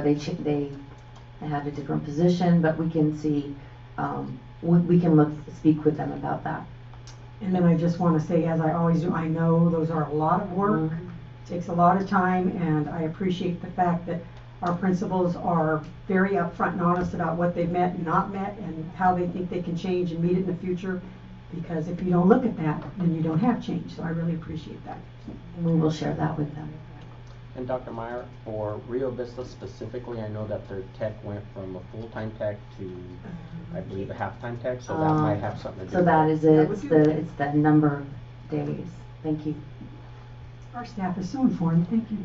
they had a different position, but we can see, we can speak with them about that. And then I just want to say, as I always do, I know those are a lot of work, takes a lot of time, and I appreciate the fact that our principals are very upfront and honest about what they've met and not met and how they think they can change and meet it in the future. Because if you don't look at that, then you don't have change. So I really appreciate that. And we will share that with them. And Dr. Meyer, for Rio Vista specifically, I know that their tech went from a full-time tech to, I believe, a half-time tech, so that might have something to do So with that it. is it. It's the number of days. Thank you. Our staff is so informed. Thank you.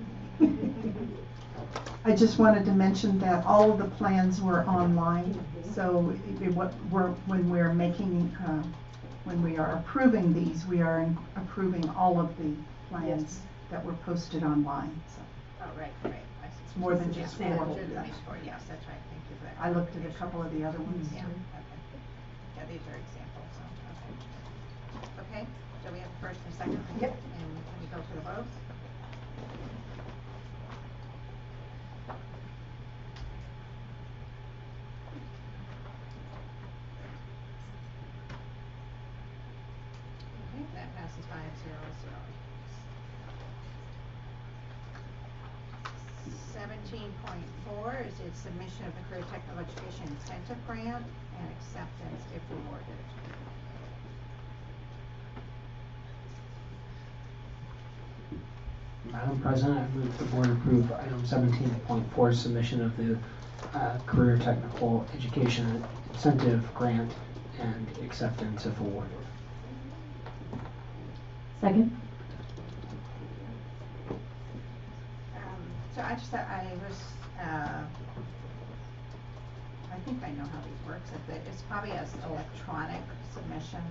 I just wanted to mention that all of the plans were online. So when we're making, when we are approving these, we are approving all of the plans that were posted online. So Oh, right. it's more than just Yeah, four. yes, that's right. Thank you for that. I looked at a couple of the other ones Yeah, too. okay. Yeah, these are examples, so, okay. Okay, so we have first and second? Yep. And can we go for the vote? Okay, that passes 5-0-0. 17.4 is the submission of the Career Technical Education Incentive Grant and acceptance if awarded. Madam President, I move the board approve item 17.4, submission of the Career Technical Education Incentive Grant and acceptance if awarded. Second. So I think I know how these works. It's probably as electronic submission.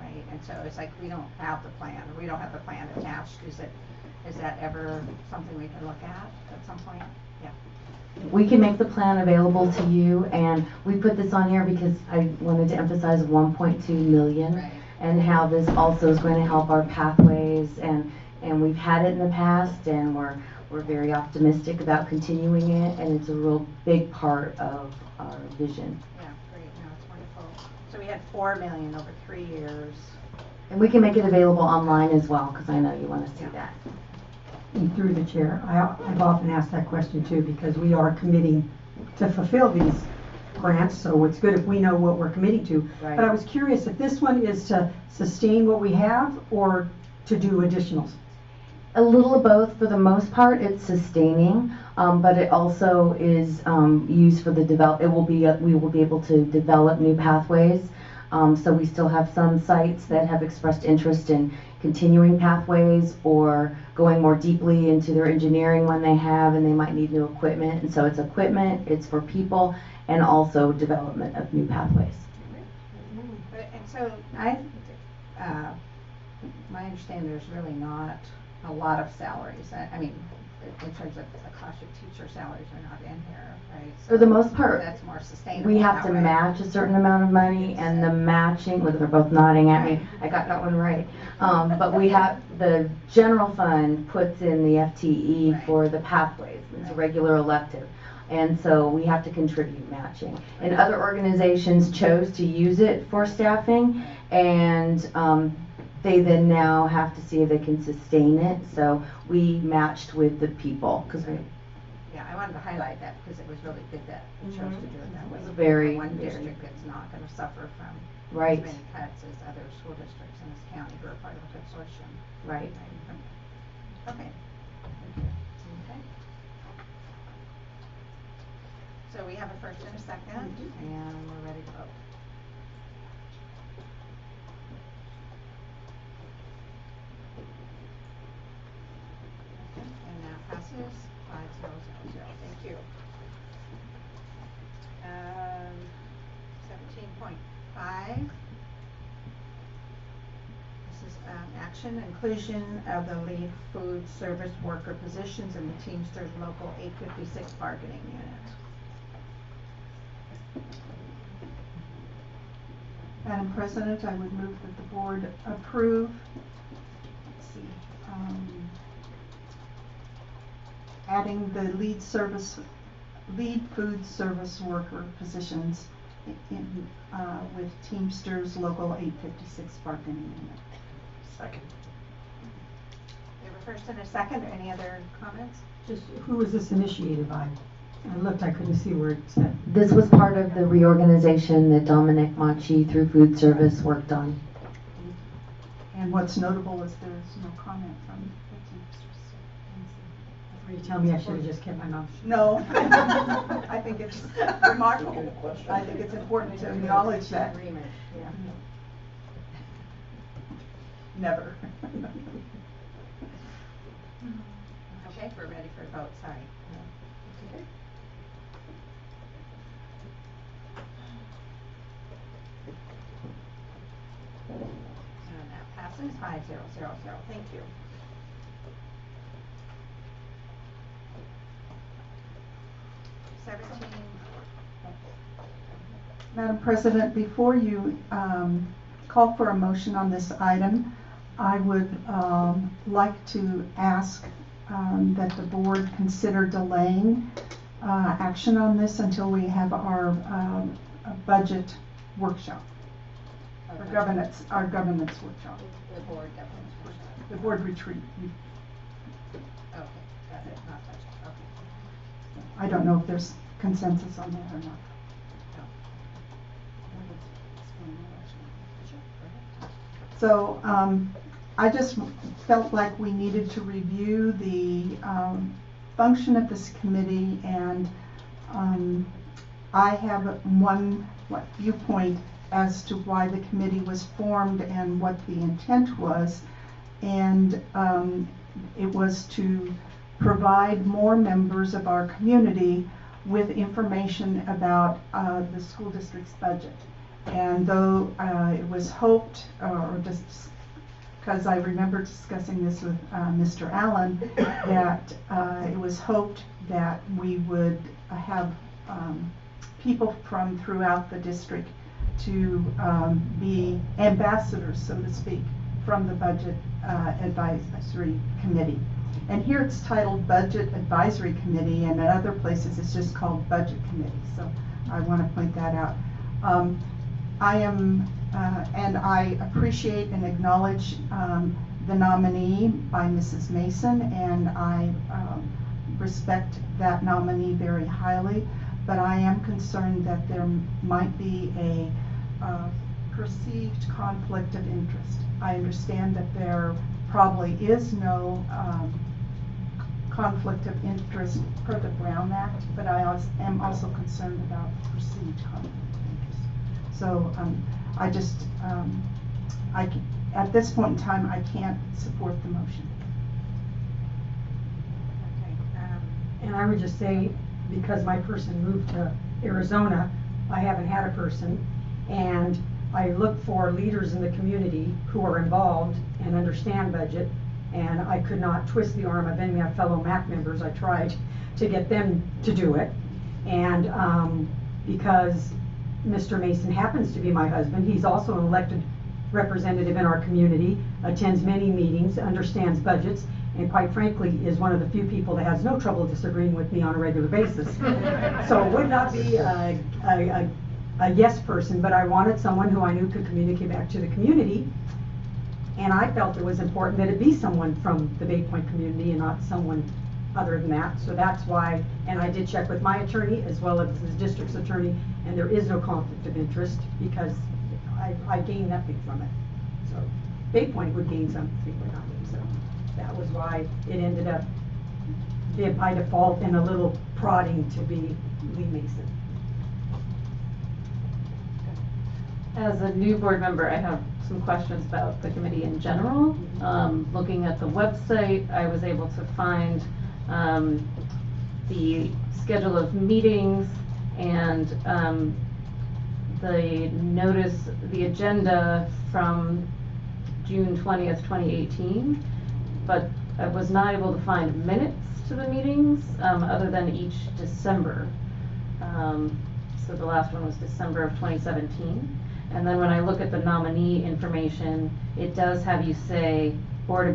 right? And so it's like, we don't have the plan, or we don't have the plan attached. Is that ever something we can look at some point? Yeah. We can make the plan available to you, and we put this on here because I wanted to emphasize 1.2 million and how this also is going to help our pathways, and we've had it in the past, and we're very optimistic about continuing it, and it's a real big part of our vision. Yeah, great. No, it's wonderful. So we had 4 million over 3 years. And we can make it available online as well, because I know you want to see that. And through the chair, I've often asked that question too, because we are committing to fulfill these grants, so it's good if we know what we're committing to. Right. But I was curious if this one is to sustain what we have or to do additionals. A little of both. For the most part, it's sustaining, but it also is used for the we will be able to develop new pathways. So we still have some sites that have expressed interest in continuing pathways or going more deeply into their engineering when they have, and they might need new equipment. And so it's equipment, it's for people, and also development of new pathways. And so my understanding, there's really not a lot of salaries. I mean, in terms of the cost of teacher salaries are not in here, right? So For the most part, that's more sustainable. we have that to way. match a certain amount of money, and the matching, well, they're both nodding at me, I got that one right. But we have, the general fund puts in the FTE for the pathways, it's a regular elective. And so we have to contribute matching. And other organizations chose to use it for staffing, and they then now have to see if they can sustain it. So we matched with the people, because we. Yeah, I wanted to highlight that because it was really good that we chose to do it that way. It's very, one very- district that's not going to suffer from Right. as many cuts as other school districts in this county who are part of a consortium. Right. Okay. Okay. So we have a first and a second, and we're ready to vote. And that passes 5-0-0-0. Thank you. 17.5. This is action, inclusion of the lead food service worker positions in the Teamsters Local 856 bargaining unit. Madam President, I would move that the board approve, let's see, adding the lead food service worker positions with Teamsters Local 856 bargaining unit. Second. We have a first and a second. Any other comments? Just who was this initiated by? I looked, I couldn't see where it said. This was part of the reorganization that Dominic Machi through food service worked on. And what's notable is there's no comment from the Teamsters. Are you telling me I should have just kept my mouth shut? No. I think it's remarkable. I think it's important to acknowledge that. Agreement, yeah. Never. Okay, we're ready for a vote. Sorry. Okay. And that passes 5-0-0-0. Thank you. Madam President, before you call for a motion on this item, I would like to ask that the board consider delaying action on this until we have our budget workshop, our governance workshop. The board governance workshop. The board retreat. Okay, got it. Not touched. Okay. I don't know if there's consensus on that or not. So I just felt like we needed to review the function of this committee, and I have one viewpoint as to why the committee was formed and what the intent was, and it was to provide more members of our community with information about the school district's budget. And though it was hoped, or just because I remember discussing this with Mr. Allen, that it was hoped that we would have people from throughout the district to be ambassadors, so to speak, from the Budget Advisory Committee. And here it's titled Budget Advisory Committee, and at other places it's just called Budget Committee. So I want to point that out. I am, and I appreciate and acknowledge the nominee by Mrs. Mason, and I respect that nominee very highly, but I am concerned that there might be a perceived conflict of interest. I understand that there probably is no conflict of interest per the Brown Act, but I am also concerned about perceived conflict of interest. So I just, at this point in time, I can't support the motion. And I would just say, because my person moved to Arizona, I haven't had a person, and I look for leaders in the community who are involved and understand budget, and I could not twist the arm of any of my fellow MAC members. I tried to get them to do it, and because Mr. Mason happens to be my husband, he's also an elected representative in our community, attends many meetings, understands budgets, and quite frankly is one of the few people that has no trouble disagreeing with me on a regular basis. So it would not be a yes person, but I wanted someone who I knew could communicate back to the community, and I felt it was important that it be someone from the Bay Point community and not someone other than that. So that's why, and I did check with my attorney as well as the district's attorney, and there is no conflict of interest because I gained nothing from it. So Bay Point would gain something, but not me. So that was why it ended up by default and a little prodding to be Lee Mason. As a new board member, I have some questions about the committee in general. Looking at the website, I was able to find the schedule of meetings and the notice, the agenda from June 20th, 2018, but I was not able to find minutes to the meetings other than each December. So the last one was December of 2017. And then when I look at the nominee information, it does have you say board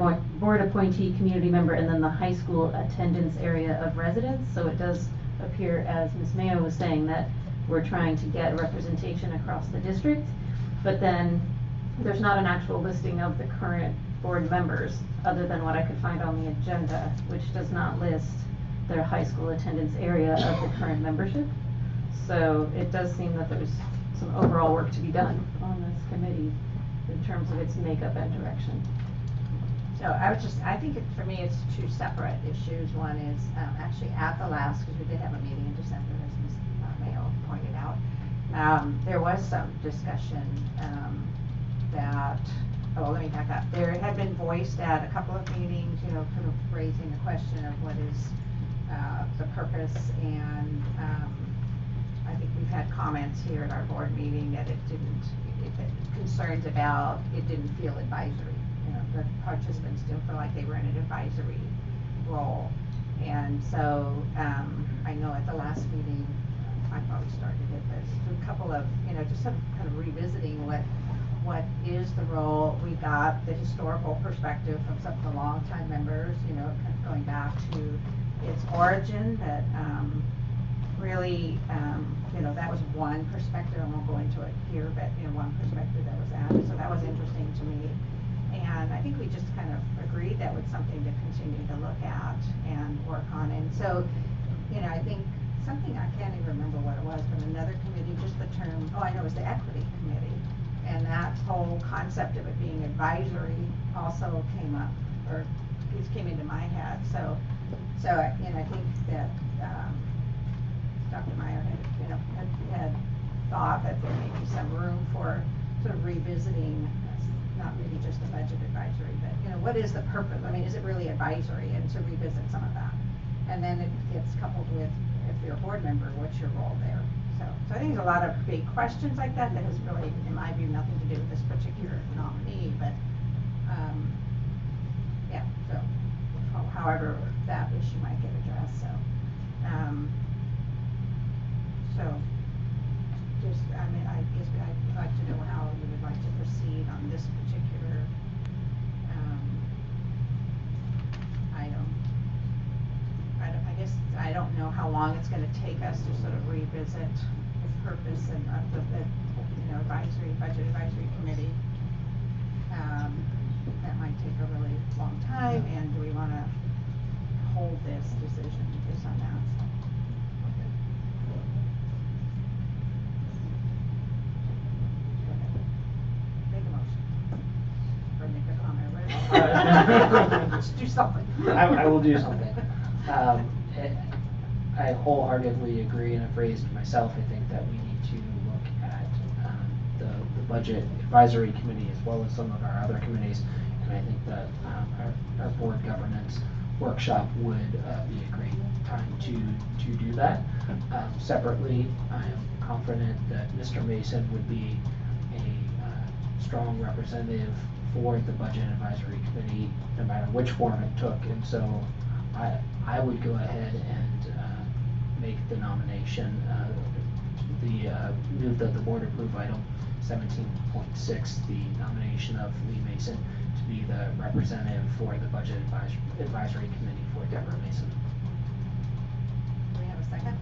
appointee, community member, and then the high school attendance area of residence. So it does appear, as Ms. Mayo was saying, that we're trying to get representation across the district. But then there's not an actual listing of the current board members other than what I could find on the agenda, which does not list their high school attendance area of the current membership. So it does seem that there's some overall work to be done on this committee in terms of its makeup and direction. So I think for me it's two separate issues. One is actually at the last, because we did have a meeting in December, as Ms. Mayo pointed out, there was some discussion that, let me back up. There had been voiced at a couple of meetings, kind of raising the question of what is the purpose, and I think we've had comments here at our board meeting that concerns about it didn't feel advisory. The participants didn't feel like they were in an advisory role. And so I know at the last meeting, I probably started it, but a couple of, just kind of revisiting what is the role. We got the historical perspective from some of the longtime members, kind of going back to its origin, that really, that was one perspective. I won't go into it here, but one perspective that was added. So that was interesting to me. And I think we just kind of agreed that was something to continue to look at and work on. And so, I think something, I can't even remember what it was, but another committee, just the term, I know it was the Equity Committee. And that whole concept of it being advisory also came up, or it came into my head. So I think that Dr. Meyer had thought that there may be some room for sort of revisiting, not really just the budget advisory, but what is the purpose? I mean, is it really advisory? And to revisit some of that. And then it gets coupled with, if you're a board member, what's your role there? So I think there's a lot of big questions like that that has really, in my view, nothing to do with this particular nominee, but, yeah, so however that issue might get addressed, so. So, just, I mean, I guess I'd like to know how you would like to proceed on this particular, item. I guess I don't know how long it's gonna take us to sort of revisit the purpose and of the budget advisory committee. That might take a really long time, and do we wanna hold this decision based on that? Make a motion. Or make a comment, whatever. Just do something. I will do something. I wholeheartedly agree, and have raised myself. I think that we need to look at the budget advisory committee as well as some of our other committees, and I think that our board governance workshop would be a great time to do that. Separately, I am confident that Mr. Mason would be a strong representative for the budget advisory committee, no matter which form it took, and so I would go ahead and make the nomination, move that the board approve item 17.6, the nomination of Lee Mason to be the representative for the budget advisory committee for Deborah Mason. Do we have a second?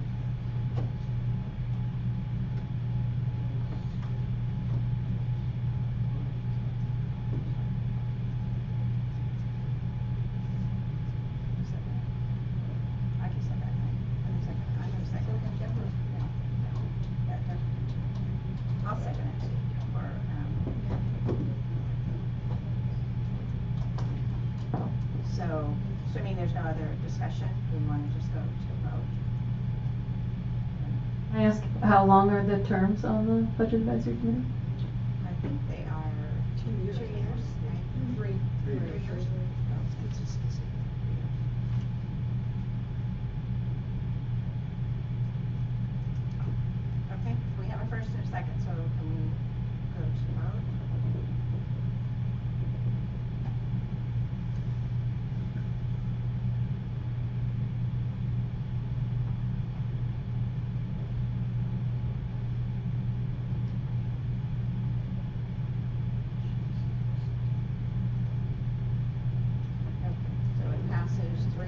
I just said that, right? I'm gonna second it. No. I'll second it. So, assuming there's no other discussion, we want to just go to vote. Can I ask, how long are the terms on the budget advisory committee? I think they are 2 years, right? Three years. Okay, we have a first and a second, so can we go to vote? Okay, so it passes 3-0.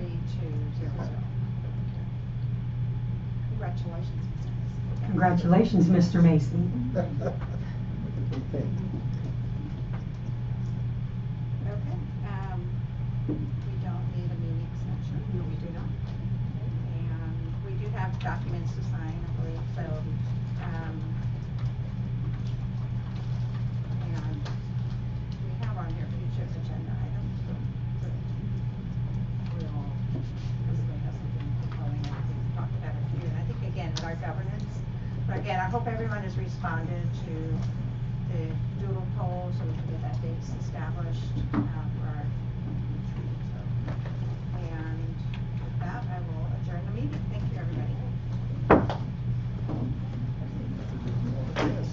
Congratulations, Ms. Ennis. Congratulations, Mr. Mason. Okay, we don't need a meeting extension. No, we do not. And we do have documents to sign, I believe, so, and we have on here future agenda items, so we'll, everybody has something going on, we've talked about a few, and I think again, with our governance, but again, I hope everyone has responded to the doodle poll, so we can get that date established, for our retreat, so. And with that, I will adjourn the meeting. Thank you, everybody. Yes.